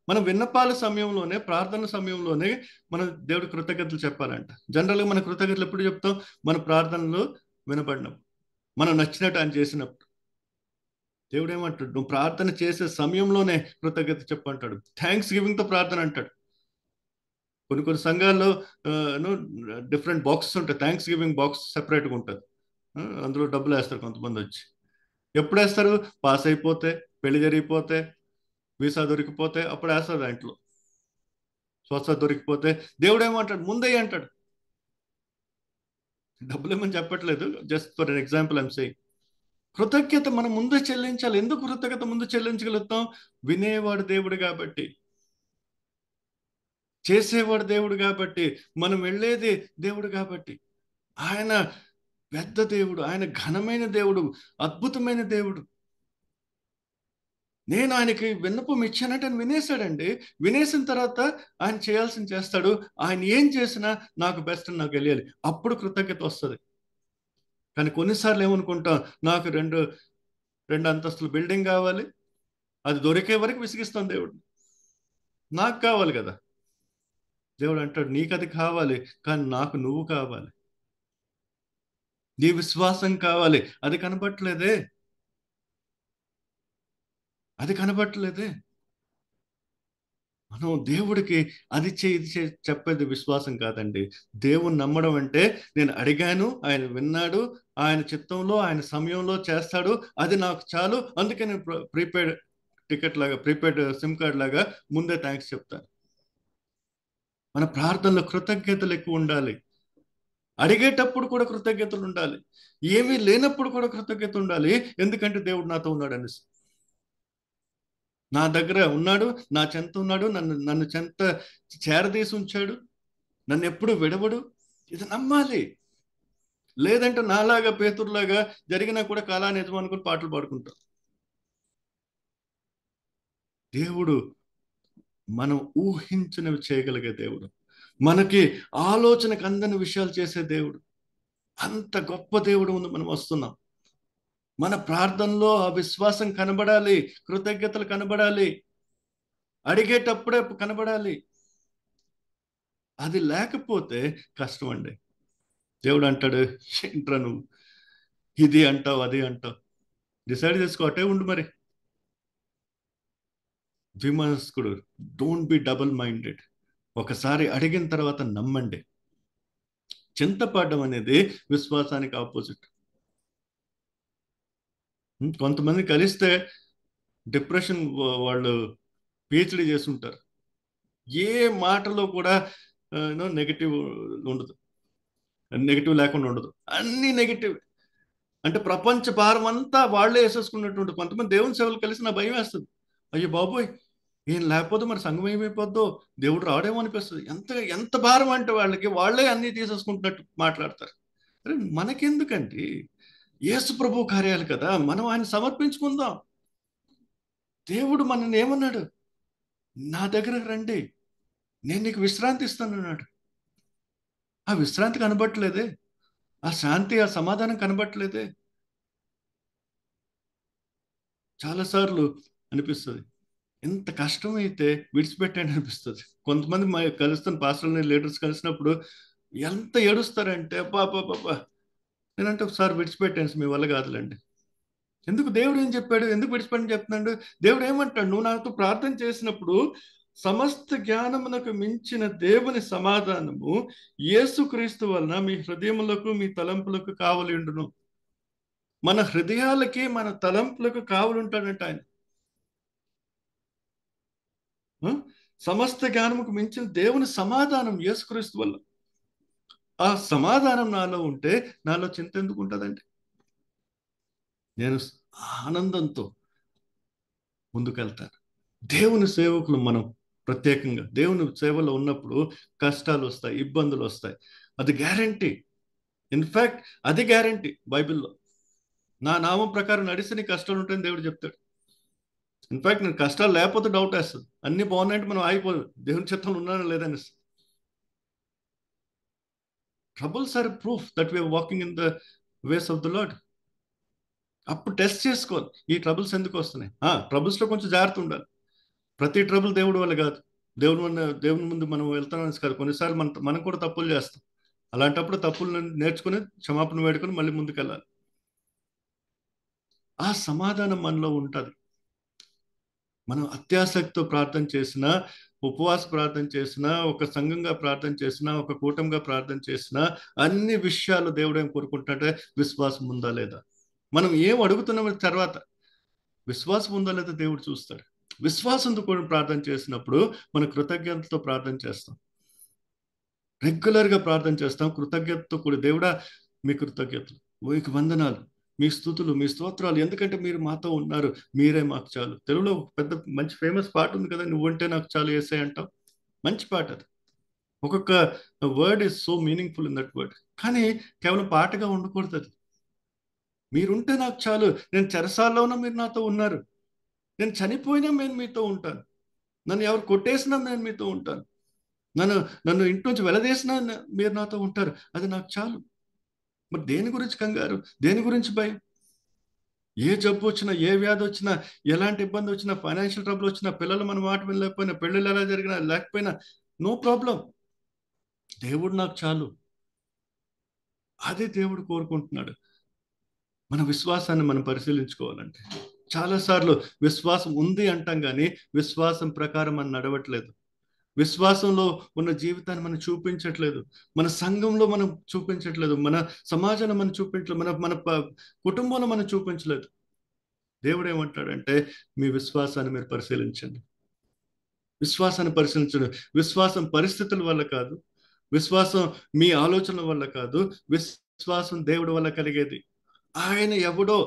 మన విన్నపాల సమయంలోనే, ప్రార్థన సమయంలోనే మనం దేవుడి కృతజ్ఞతలు చెప్పాలంట. జనరల్గా మన కృతజ్ఞతలు ఎప్పుడు చెప్తాం? మన ప్రార్థనలు వినబడినప్పుడు, మనం నచ్చినట్టు ఆయన చేసినప్పుడు. దేవుడు ఏమంటాడు? నువ్వు ప్రార్థన చేసే సమయంలోనే కృతజ్ఞత చెప్పంటాడు. థ్యాంక్స్ గివింగ్తో ప్రార్థన అంటాడు. కొన్ని సంఘాల్లో డిఫరెంట్ బాక్సెస్ ఉంటాయి. థ్యాంక్స్ గివింగ్ బాక్స్ సెపరేట్గా ఉంటుంది. అందులో డబ్బులు వేస్తారు కొంతమంది వచ్చి. ఎప్పుడు వేస్తారు? పాస్ అయిపోతే, పెళ్లి జరిగిపోతే, వీసా దొరికిపోతే అప్పుడు వేస్తారు దాంట్లో. స్వస్థత దొరికిపోతే. దేవుడు ఏమంటాడు? ముందే అంటాడు. డబ్బులు ఏమని చెప్పట్లేదు, just for an example I'm saying. కృతజ్ఞత మనం ముందే చెల్లించాలి. ఎందుకు కృతజ్ఞత ముందు చెల్లించగలుగుతాం? వినేవాడు దేవుడు కాబట్టి, చేసేవాడు దేవుడు కాబట్టి, మనం వెళ్ళేది దేవుడు కాబట్టి. ఆయన పెద్ద దేవుడు, ఆయన ఘనమైన దేవుడు, అద్భుతమైన దేవుడు. నేను ఆయనకి విన్నపం ఇచ్చానంటే ఆయన వినేశాడండి. వినేసిన తర్వాత ఆయన చేయాల్సింది చేస్తాడు. ఆయన ఏం చేసినా నాకు బెస్ట్ అని నాకు తెలియాలి, అప్పుడు కృతజ్ఞత వస్తుంది. కానీ కొన్నిసార్లు ఏమనుకుంటాం, నాకు రెండు అంతస్తుల బిల్డింగ్ కావాలి, అది దొరికే వరకు విసిగిస్తాం దేవుడు. నాకు కావాలి కదా. దేవుడు అంటాడు, నీకు అది కావాలి, కానీ నాకు నువ్వు కావాలి, నీ విశ్వాసం కావాలి. అది కనపట్లేదే, అది కనపట్లేదే. మనం దేవుడికి అది ఇది చెప్పేది విశ్వాసం కాదండి. దేవుని నమ్మడం అంటే, నేను అడిగాను, ఆయన విన్నాడు, ఆయన చిత్తంలో, ఆయన సమయంలో చేస్తాడు, అది నాకు చాలు, అందుకే నేను ప్రీపెయిడ్ టికెట్ లాగా, ప్రీపెయిడ్ సిమ్ కార్డ్ లాగా ముందే థ్యాంక్స్ చెప్తాను. మన ప్రార్థనలో కృతజ్ఞతలు ఎక్కువ ఉండాలి. అడిగేటప్పుడు కూడా కృతజ్ఞతలు ఉండాలి, ఏమీ లేనప్పుడు కూడా కృతజ్ఞత ఉండాలి. ఎందుకంటే దేవుడు నాతో ఉన్నాడు అనేసి. నా దగ్గర ఉన్నాడు, నా చెంత ఉన్నాడు, నన్ను చెంత చేరదీసి ఉంచాడు, నన్ను ఎప్పుడు విడవడు. ఇది నమ్మాలి. లేదంటే నాలాగా పేతురులాగా జరిగినా కూడా కాలాన్ని నిజం అనుకుని పాటలు పాడుకుంటాం. దేవుడు మనం ఊహించినవి చేయగలిగే దేవుడు, మనకి ఆలోచనకు అందని విషయాలు చేసే దేవుడు. అంత గొప్ప దేవుడు ముందు మనం వస్తున్నాం. మన ప్రార్థనలో ఆ విశ్వాసం కనబడాలి, కృతజ్ఞతలు కనబడాలి, అడిగేటప్పుడే కనబడాలి. అది లేకపోతే కష్టం అండి. దేవుడు అంటాడు, ఏంట్రా నువ్వు ఇది అంటావు, అది అంటావు, డిసైడ్ చేసుకో, అటే ఉండు. మరి విమర్శకుడు, డోంట్ బి డబుల్ మైండెడ్. ఒకసారి అడిగిన తర్వాత నమ్మండి. చింతపడడం అనేది విశ్వాసానికి ఆపోజిట్. కొంతమంది కలిస్తే డిప్రెషన్, వాళ్ళు పిహెచ్డి చేసి ఉంటారు, ఏ మాటలో కూడా నెగిటివ్ ఉండదు, నెగిటివ్ లేకుండా ఉండదు, అన్ని నెగిటివ్. అంటే ప్రపంచ భారం అంతా వాళ్ళే వేసేసుకున్నట్టు. కొంతమంది దేవుని సేవలు కలిసి నా భయం వేస్తుంది, అయ్యో బాబోయ్ ఏం లేకపోతే మరి సంఘం ఏమైపోద్దో, దేవుడు రావడేమో అనిపిస్తుంది. ఎంత భారం అంటే వాళ్ళే అన్ని తీసేసుకుంటున్నట్టు మాట్లాడతారు. అరే మనకెందుకండి, యేసు ప్రభు కార్యాలు కదా, మనం ఆయన సమర్పించుకుందాం. దేవుడు మనల్ని ఏమన్నాడు? నా దగ్గరకు రండి, నేను నీకు విశ్రాంతి ఇస్తాను అన్నాడు. ఆ విశ్రాంతి కనబట్టలేదే, ఆ శాంతి, ఆ సమాధానం కనబట్టలేదే. చాలాసార్లు అనిపిస్తుంది, ఎంత కష్టమైతే విడిచిపెట్టాను అనిపిస్తుంది. కొంతమంది మా కలుస్తున్న పాస్టర్ని, లీడర్స్ కలిసినప్పుడు ఎంత ఏడుస్తారంటే పాపా నేనంటే ఒకసారి విడిచిపెట్టాను, మీ వల్ల కాదులేండి. ఎందుకు? దేవుడు ఏం చెప్పాడు? ఎందుకు విడిచిపెట్టని చెప్తున్నాడు? దేవుడు ఏమంటాడు? నువ్వు నాతో ప్రార్థన చేసినప్పుడు సమస్త జ్ఞానమునకు మించిన దేవుని సమాధానము యేసుక్రీస్తు వలన మీ హృదయములకు మీ తలంపులకు కావలి ఉండును. మన హృదయాలకి మన తలంపులకు కావలి ఉంటాడంట ఆయన. సమస్త జ్ఞానముకు మించిన దేవుని సమాధానం యేసుక్రీస్తు వల్ల. ఆ సమాధానం నాలో ఉంటే నాలో చింత ఎందుకు ఉంటుందండి? నేను ఆనందంతో ముందుకెళ్తాను. దేవుని సేవకులు మనం ప్రత్యేకంగా దేవుని సేవలో ఉన్నప్పుడు కష్టాలు వస్తాయి, ఇబ్బందులు వస్తాయి, అది గ్యారంటీ. ఇన్ఫాక్ట్ అది గ్యారంటీ బైబిల్లో. నా నామం ప్రకారం నడిస్తే నీ కష్టాలు ఉంటాయని దేవుడు చెప్తాడు. ఇన్ఫాక్ట్ నేను కష్టాలు లేకపోతే డౌట్ వేస్తుంది, అన్ని బాగున్నాయంటే మనం ఆగిపోదు, దేవుని చిత్తంలో ఉన్నానో లేదని. Troubles are proof that we're walking in the ways of the Lord. అప్పుడు టెస్ట్ చేసుకోవాలి, ఈ ట్రబుల్స్ ఎందుకు వస్తున్నాయి. ట్రబుల్స్లో కొంచెం జాగ్రత్త ఉండాలి. ప్రతి ట్రబుల్ దేవుడి వల్ల కాదు, దేవుని ముందు మనం వెళ్తామని కాదు. కొన్నిసార్లు మనం కూడా తప్పులు చేస్తాం. అలాంటప్పుడు తప్పులు నేర్చుకుని క్షమాపణ వేడుకొని మళ్ళీ ముందుకెళ్ళాలి. ఆ సమాధానం మనలో ఉంటుంది. మనం అత్యాసక్తితో ప్రార్థన చేసినా, ఉపవాస ప్రార్థన చేసినా, ఒక సంఘంగా ప్రార్థన చేసినా, ఒక కూటంగా ప్రార్థన చేసినా, అన్ని విషయాలు దేవుడు ఏం కోరుకుంటాడంటే విశ్వాసం ఉందా లేదా. మనం ఏం అడుగుతున్నామో తర్వాత విశ్వాసం ఉందా లేదా దేవుడు చూస్తాడు. విశ్వాసంతో కూడా ప్రార్థన చేసినప్పుడు మన కృతజ్ఞతతో ప్రార్థన చేస్తాం, రెగ్యులర్గా ప్రార్థన చేస్తాం కృతజ్ఞతతో కూడా. దేవుడా మీ కృతజ్ఞతలు, మీకు వందనాలు, మీ స్తుతులు, మీ స్తోత్రాలు, ఎందుకంటే మీరు మాతో ఉన్నారు, మీరే మాకు చాలు. తెలుగులో పెద్ద మంచి ఫేమస్ పాట ఉంది కదా, నువ్వంటే నాకు చాలు యేసయ్య అంటాం. మంచి పాట అది. ఒక్కొక్క word is so meaningful in that word. కానీ కేవలం పాటగా ఉండకూడదు అది. మీరుంటే నాకు చాలు, నేను చెరసాల్లో ఉన్నా మీరు నాతో ఉన్నారు, నేను చనిపోయినా నేను మీతో ఉంటాను, నన్ను ఎవరు కొట్టేసినా నేను మీతో ఉంటాను, నన్ను ఇంటి నుంచి వెలదేసినా మీరు నాతో ఉంటారు, అది నాకు చాలు. మరి దేని గురించి కంగారు, దేని గురించి భయం? ఏ జబ్బు వచ్చినా, ఏ వ్యాధి వచ్చినా, ఎలాంటి ఇబ్బంది వచ్చినా, ఫైనాన్షియల్ ట్రబుల్ వచ్చినా, పిల్లలు మన మాట వినలేకపోయినా, పెళ్ళిళ్ళు ఎలా జరిగినా లేకపోయినా, నో ప్రాబ్లం. దేవుడు నాకు చాలు. అదే దేవుడు కోరుకుంటున్నాడు. మన విశ్వాసాన్ని మనం పరిశీలించుకోవాలంటే చాలాసార్లు విశ్వాసం ఉంది అంటాం కానీ విశ్వాసం ప్రకారం మనం నడవట్లేదు. విశ్వాసంలో ఉన్న జీవితాన్ని మనం చూపించట్లేదు, మన సంఘంలో మనం చూపించట్లేదు, మన సమాజంలో మనం చూపించలేదు, మన కుటుంబంలో మనం చూపించలేదు. దేవుడు ఏమంటాడంటే మీ విశ్వాసాన్ని మీరు పరిశీలించండి. విశ్వాసాన్ని పరిశీలించండి. విశ్వాసం పరిస్థితుల వల్ల కాదు, విశ్వాసం మీ ఆలోచనల వల్ల కాదు, విశ్వాసం దేవుడి వల్ల కలిగేది. ఆయన ఎవడో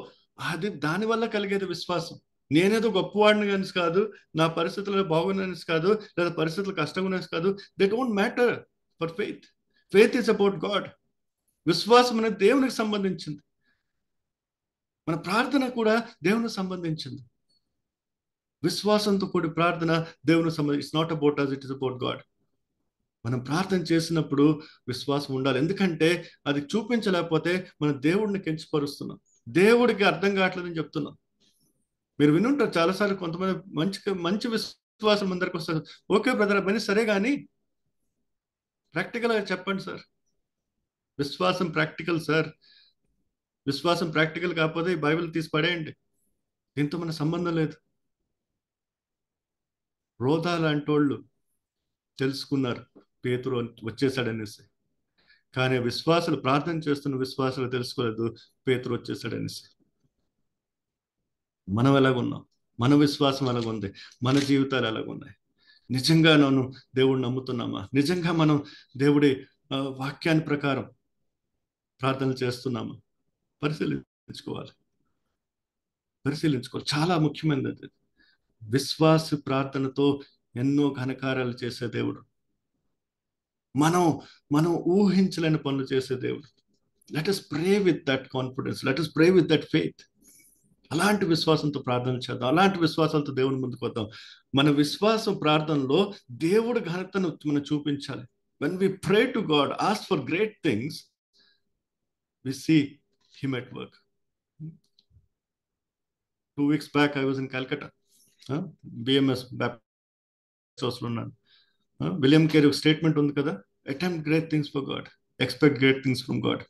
అది దాని వల్ల కలిగేది విశ్వాసం. నేనేదో గొప్పవాడిని కానీ కాదు, నా పరిస్థితులు బాగున్నాయని కాదు, లేదా పరిస్థితులు కష్టంగా ఉన్నాయని కాదు. They don't matter for faith. Faith is about God. విశ్వాసం అనేది దేవునికి సంబంధించింది. మన ప్రార్థన కూడా దేవునికి సంబంధించింది. విశ్వాసంతో కూడి ప్రార్థన దేవునికి సంబంధించి. It's not about us, it is about God. మనం ప్రార్థన చేసినప్పుడు విశ్వాసం ఉండాలి. ఎందుకంటే అది చూపించలేకపోతే మన దేవుడిని కించపరుస్తున్నాం, దేవుడికి అర్థం కావట్లేదని చెప్తున్నాం. మీరు వినుంటారు చాలాసార్లు, కొంతమంది మంచి విశ్వాసం అందరికి వస్తారు. ఓకే బ్రదర్, అవన్నీ సరే కానీ ప్రాక్టికల్గా చెప్పండి సార్. విశ్వాసం ప్రాక్టికల్ సార్. విశ్వాసం ప్రాక్టికల్ కాకపోతే ఈ బైబిల్ తీసి పడేయండి, దీంతో మన సంబంధం లేదు. రోదా లాంటి వాళ్ళు తెలుసుకున్నారు పేతురు వచ్చేసాడనేసి, కానీ విశ్వాసులు ప్రార్థన చేస్తున్న విశ్వాసులు తెలుసుకోలేదు పేతురు వచ్చేసాడనేసి. మనం ఎలాగున్నాం, మన విశ్వాసం ఎలాగుంది, మన జీవితాలు ఎలాగున్నాయి? నిజంగా నన్ను దేవుడు నమ్ముతున్నామా? నిజంగా మనం దేవుడి వాక్యాన్ని ప్రకారం ప్రార్థన చేస్తున్నామా? పరిశీలించుకోవాలి. చాలా ముఖ్యమైనది. విశ్వాస ప్రార్థనతో ఎన్నో ఘనకార్యాలు చేసే దేవుడు, మనం ఊహించలేని పనులు చేసే దేవుడు. Let us pray with that confidence, let us pray with that faith. అలాంటి విశ్వాసంతో ప్రార్థన చేద్దాం, అలాంటి విశ్వాసాలతో దేవుని ముందుకు వద్దాం. మన విశ్వాసం ప్రార్థనలో దేవుడు ఘనతను మనం చూపించాలి. When we pray to God, ask for great things, we see him at work. 2 weeks back I was in Calcutta, BMS Baptist Church లో ఉన్నాను. విలియం కేరీ ఒక స్టేట్మెంట్ ఉంది కదా, attempt great things for God, expect great things from God.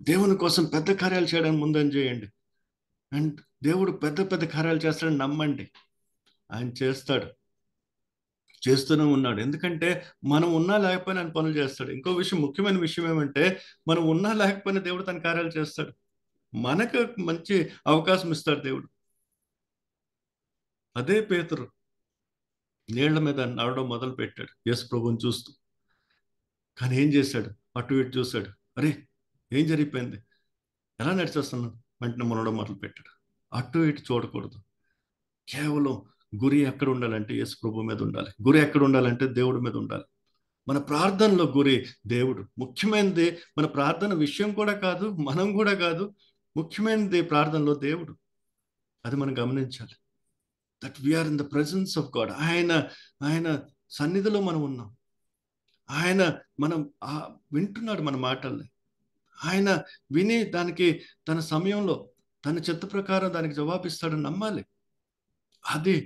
దేవుని కోసం పెద్ద కార్యాలు చేయడానికి ముందని చేయండి. అండ్ దేవుడు పెద్ద పెద్ద కార్యాలు చేస్తాడని నమ్మండి. ఆయన చేస్తాడు, చేస్తూనే ఉన్నాడు. ఎందుకంటే మనం ఉన్నా లేకపోయినా ఆయన పనులు చేస్తాడు. ఇంకో విషయం, ముఖ్యమైన విషయం ఏమంటే, మనం ఉన్నా లేకపోయినా దేవుడు తన కార్యాలు చేస్తాడు. మనకు మంచి అవకాశం ఇస్తాడు దేవుడు. అదే పేతురు నీళ్ల మీద నడవడం మొదలు పెట్టాడు యేసు ప్రభువుని చూస్తూ. కానీ ఏం చేశాడు? అటు ఇటు చూశాడు. అరే ఏం జరిగిపోయింది, ఎలా నడిచేస్తున్నాను, వెంటనే మునడం మొదలు పెట్టాడు. అటు ఇటు చూడకూడదు. కేవలం గురి ఎక్కడ ఉండాలంటే యేసు ప్రభు మీద ఉండాలి. గురి ఎక్కడ ఉండాలంటే దేవుడి మీద ఉండాలి. మన ప్రార్థనలో గురి దేవుడు. ముఖ్యమైనది మన ప్రార్థన విషయం కూడా కాదు, మనం కూడా కాదు. ముఖ్యమైనది ప్రార్థనలో దేవుడు. అది మనం గమనించాలి. That we're in the presence of God. ఆయన సన్నిధిలో మనం ఉన్నాం. ఆయన మనం వింటున్నాడు మన మాటల్ని. ఆయన విని దానికి తన సమయంలో తన చిత్త ప్రకారం దానికి జవాబిస్తాడని నమ్మాలి. అది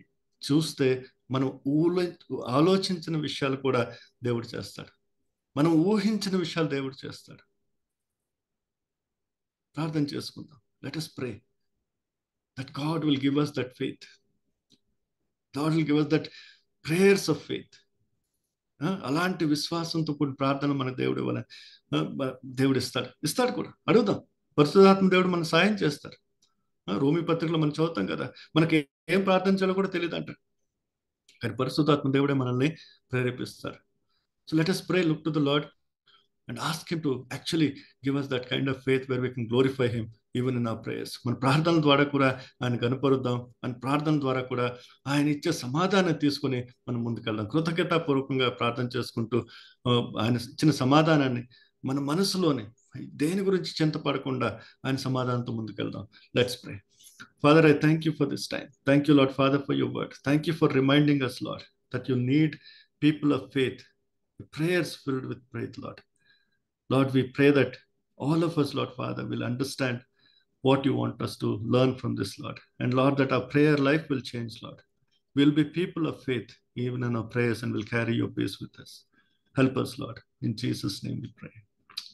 చూస్తే మనం ఆలోచించిన విషయాలు కూడా దేవుడు చేస్తాడు. మనం ఊహించిన విషయాలు దేవుడు చేస్తాడు. ప్రార్థన చేసుకుందాం. Let us pray that God will give us that faith. God will give us that prayers of faith. అలాంటి విశ్వాసంతో కూడిన ప్రార్థన మన దేవుడు ఇవ్వాలి. దేవుడు ఇస్తాడు కూడా. అడుగుదాం. పరిశుద్ధాత్మ దేవుడు మనకు సాయం చేస్తారు. రోమి పత్రికలో మనం చదువుతాం కదా, మనకి ఏం ప్రార్థించాలో కూడా తెలియదు అంటారు. కానీ పరిశుద్ధాత్మ దేవుడే మనల్ని ప్రేరేపిస్తారు. So let us pray, look to the Lord and ask him to actually give us that kind of faith where we can glorify him even in our prayers. మన ప్రార్థన ద్వారా కూడా ఆయన కనపరుద్దాం. ఆయన ప్రార్థన ద్వారా కూడా ఆయన ఇచ్చే సమాధానం తీసుకుని మనం ముందుకెళ్దాం. కృతజ్ఞతాపూర్వకంగా ప్రార్థన చేసుకుంటూ ఆయన ఇచ్చిన సమాధానాన్ని మన మనసులోనే దేని గురించి చింతపడకుండా ఆయన సమాధానంతో ముందుకెళ్దాం. Let's pray. Father, I thank you for this time. Thank you, Lord Father, for your word. Thank you for reminding us, Lord, that you need people of faith, prayers filled with faith, Lord. Lord, we pray that all of us, Lord Father, will understand what you want us to learn from this, Lord. And Lord, that our prayer life will change, Lord. We'll be people of faith even in our prayers and will carry your peace with us. Help us, Lord. In Jesus' name we pray.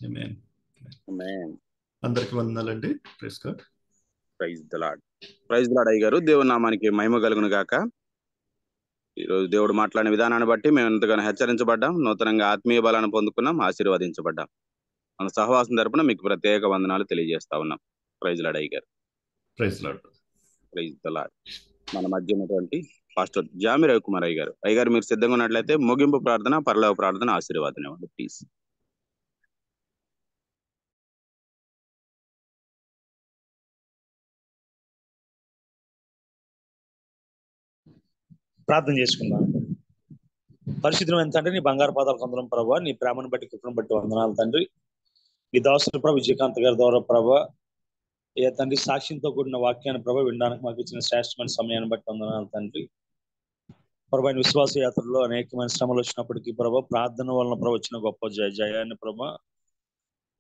Amen. Amen. అందరికి వందనాలండి. Praise God. Praise the Lord. Praise the Lord అయ్యగారు. దేవుని నామానికి మహిమ కలుగును గాక. ఈరోజు దేవుడు మాట్లాడిన విధానాన్ని బట్టి మేము ఎంతగానో హెచ్చరించబడ్డాం, నూతనంగా ఆత్మీయ బలాన్ని పొందుకున్నాం, ఆశీర్వదించబడ్డాం. మన సహవాసం తరపున మీకు ప్రత్యేక వందనాలు తెలియజేస్తా ఉన్నాం. ప్రైజ్ ద లార్డ్ అయ్యగారు. Praise the Lord. Praise the Lord. మన మధ్య ఉన్నటువంటి పాస్టర్ జామి రవికుమార్ అయ్యగారు. అయ్యగారు మీరు సిద్ధంగా ఉన్నట్లయితే ముగింపు ప్రార్థన, పరలోక ప్రార్థన, ఆశీర్వాదం ఇవ్వండి ప్లీజ్. ప్రార్థన చేసుకుందాం. పరిశుద్ధమైన తండ్రి, నీ బంగారు పాదాలు కొందరం ప్రభా, నీ ప్రేమను బట్టి కృపను బట్టి వందనాలు తండ్రి. నీ దాసుడు ప్రభా విజయకాంత్ గారి ద్వారా ప్రభా ఏ తండ్రి సాక్ష్యంతో కూడిన వాక్యాన్ని ప్రభా వినడానికి మాకు ఇచ్చిన శ్రేష్టమైన సమయాన్ని బట్టి వందనాలు తండ్రి. ప్రభా విశ్వాస యాత్రలో అనేకమైన శ్రమలు వచ్చినప్పటికీ ప్రభా ప్రార్థన వలన ప్రభా వచ్చిన గొప్ప జయాన్ని ప్రభా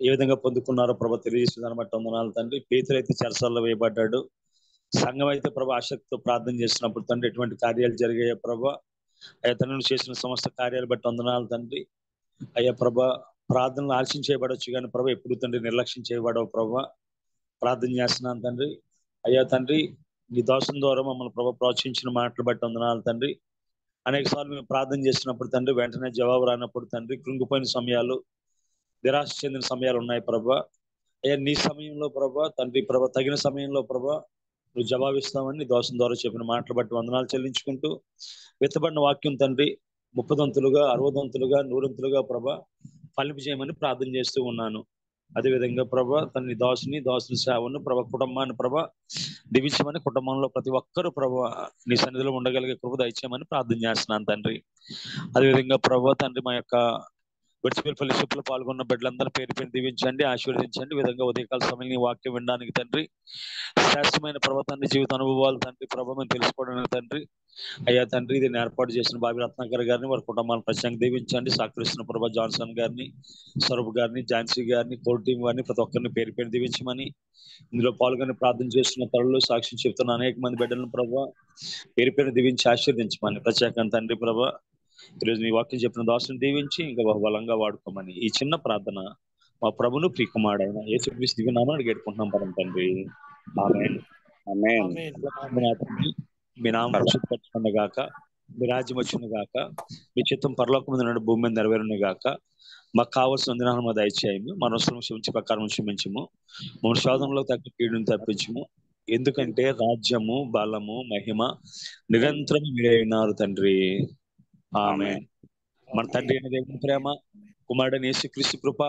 ఏ విధంగా పొందుకున్నారో ప్రభా తెలియజేసిన దాన్ని బట్టి వందనాలు తండ్రి. పేతురు అయితే చెరసాలలో వేయబడ్డాడు. సంఘం అయితే ప్రభా ఆసక్తితో ప్రార్థన చేసినప్పుడు తండ్రి ఎటువంటి కార్యాలు జరిగాయో ప్రభా, అయ్యా తండ్రి చేసిన సమస్త కార్యాలు బట్టి వందనాలు తండ్రి. అయ్యా ప్రభా ప్రార్థనలు ఆలస్యం చేయబడవచ్చు కానీ ప్రభా ఎప్పుడు తండ్రి నిర్లక్ష్యం చేయబడవు ప్రభా. ప్రార్థన చేస్తున్నాను తండ్రి. అయ్యా తండ్రి నీ దాసుని ద్వారా మమ్మల్ని ప్రభా ప్రోత్సహించిన మాటలు బట్టి వందనాలు తండ్రి. అనేక సార్లు మేము ప్రార్థన చేసినప్పుడు తండ్రి వెంటనే జవాబు రానప్పుడు తండ్రి కృంగిపోయిన సమయాలు, నిరాశ చెందిన సమయాలు ఉన్నాయి ప్రభా. అయ్యా నీ సమయంలో ప్రభా తండ్రి ప్రభా తగిన సమయంలో ప్రభా నువ్వు జవాబిస్తామని దోషం ద్వారా చెప్పిన మాటలు బట్టి వందనాలు చెల్లించుకుంటూ, విత్తబడిన వాక్యం తండ్రి 30 దంతులుగా 60 దంతులుగా 100 దంతులుగా ప్రభా ఫలింపు చేయమని ప్రార్థన చేస్తూ ఉన్నాను. అదేవిధంగా ప్రభా తన దాసుని సేవను ప్రభా కుటుంబాన్ని ప్రభా దీవించమని, కుటుంబంలో ప్రతి ఒక్కరూ ప్రభా నీ సన్నిధిలో ఉండగలిగే కృప దయచేయమని ప్రార్థన చేస్తున్నాను తండ్రి. అదేవిధంగా ప్రభా తండ్రి మా యొక్క వర్చువల్ ఫెలోషిప్ లో పాల్గొన్న బిడ్డలందరూ పేరు పేరు దీవించండి, ఆశీర్వదించండి. ఈ విధంగా ఉదయకాల సమయం నీ వాక్యం వినడానికి తండ్రి, శ్రేష్టమైన ప్రభావాన్ని జీవిత అనుభవాలు తండ్రి, ప్రభావం తెలుసుకోవడానికి తండ్రి, అయ్యా తండ్రి, దీన్ని ఏర్పాటు చేసిన బాబి రత్నాకర్ గారిని, వారి కుటుంబాలను ప్రత్యేకంగా దీవించండి. సహకరిస్తున్న ప్రభా జాన్సన్ గారిని, స్వరూప్ గారిని, ఝాన్సీ గారిని, కోర్ టీం వారిని, ప్రతి ఒక్కరిని పేరు పేరు దీవించమని, ఇందులో పాల్గొని ప్రార్థన చేస్తున్న తరులు సాక్ష్యం చెప్తున్న అనేక మంది బిడ్డలను ప్రభా పేరు పేరు దీవించి ఆశీర్వదించమని, ప్రత్యేకంగా తండ్రి ప్రభా ఈరోజు నీ వాక్యం చెప్పిన దాసుని దీవించి ఇంకా బలంగా వాడుకోమని ఈ చిన్న ప్రార్థన మా ప్రభును ప్రియకుమారుడైన యేసుక్రీస్తు దివ్య నామమున వేడుకుంటున్నాం పరమ తండ్రి, ఆమేన్. ఆమేన్. మీ నామం పరిశుద్ధపరచుకున్న గాక, మీ రాజ్యం వచ్చును గాక, మీ చిత్తం పరలోకం మీద భూమి మీద నెరవేరును గాక. మాకు కావాల్సిన దినాలను మా దయచేయము, మన అవసరం క్షమించి ప్రకారం క్షమించము, మన శోధనలో తగ్గ కీడును తప్పించము. ఎందుకంటే రాజ్యము, బలము, మహిమ నిరంతరం మీరే ఉన్నారు తండ్రి, ఆమేన్. మన తండ్రి అయిన దేవుని ప్రేమ, కుమారుడైన యేసుక్రీస్తు కృప,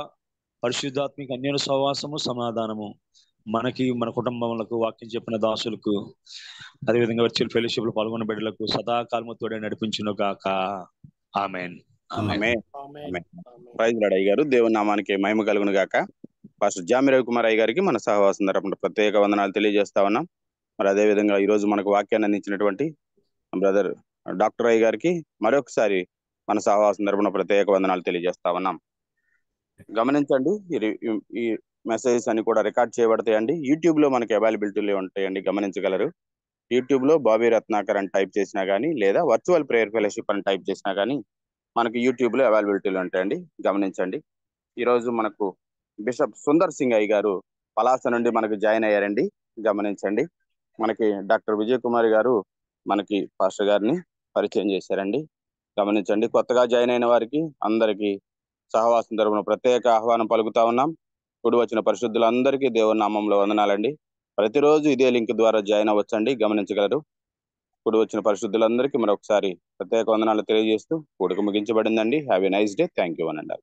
పరిశుద్ధాత్మిక అన్యోన్య సహవాసము, సమాధానము మనకి, మన కుటుంబములకు, వాక్యం చెప్పిన దాసులకు, అదేవిధంగా వర్చువల్ ఫెలోషిప్ లో పాల్గొన్న బిడ్డలకు సదాకాలము తోడే నడిపించును గాక, ఆమేన్. ప్రైజ్ లార్డ్ అయ్య గారు. దేవుని నామానికి మహిమ కలుగును గాక. పాస్టర్ జామి రవికుమార్ అయ్య గారికి మన సహవాసం తరపున ప్రత్యేక వందనాలు తెలియజేస్తా ఉన్నాం. మరి అదే విధంగా ఈ రోజు మనకు వాక్యాన్ని అందించినటువంటి బ్రదర్ డాక్టర్ అయ్య గారికి మరొకసారి మన సహవాసం తరపున ప్రత్యేక వందనాలు తెలియజేస్తా ఉన్నాం. గమనించండి, ఈ మెసేజెస్ అన్ని కూడా రికార్డ్ చేయబడతాయండి. యూట్యూబ్ లో మనకి అవైలబిలిటీలో ఉంటాయండి, గమనించగలరు. యూట్యూబ్ లో బాబీ రత్నాకర్ అని టైప్ చేసినా గానీ, లేదా వర్చువల్ ప్రేయర్ ఫెలోషిప్ అని టైప్ చేసినా గానీ మనకి యూట్యూబ్ లో అవైలబిలిటీలో ఉంటాయండి, గమనించండి. ఈ రోజు మనకు బిషప్ సుందర్ సింగ్ అయ్య గారు పలాస నుండి మనకు జాయిన్ అయ్యారండి, గమనించండి. మనకి డాక్టర్ విజయ్ కుమార్ గారు మనకి పాస్టర్ గారిని పరిచయం చేశారండి, గమనించండి. కొత్తగా జాయిన్ అయిన వారికి అందరికీ సహవాసం తరపున ప్రత్యేక ఆహ్వానం పలుకుతా ఉన్నాం. కూడి వచ్చిన పరిశుద్ధులందరికీ దేవుని నామంలో వందనాలండి. ప్రతిరోజు ఇదే లింక్ ద్వారా జాయిన్ అవ్వచ్చండి, గమనించగలరు. కూడి వచ్చిన పరిశుద్ధులందరికీ మరొకసారి ప్రత్యేక వందనాలు తెలియజేస్తూ కూడిక ముగించబడిందండి. Have a nice day. Thank you అనండి.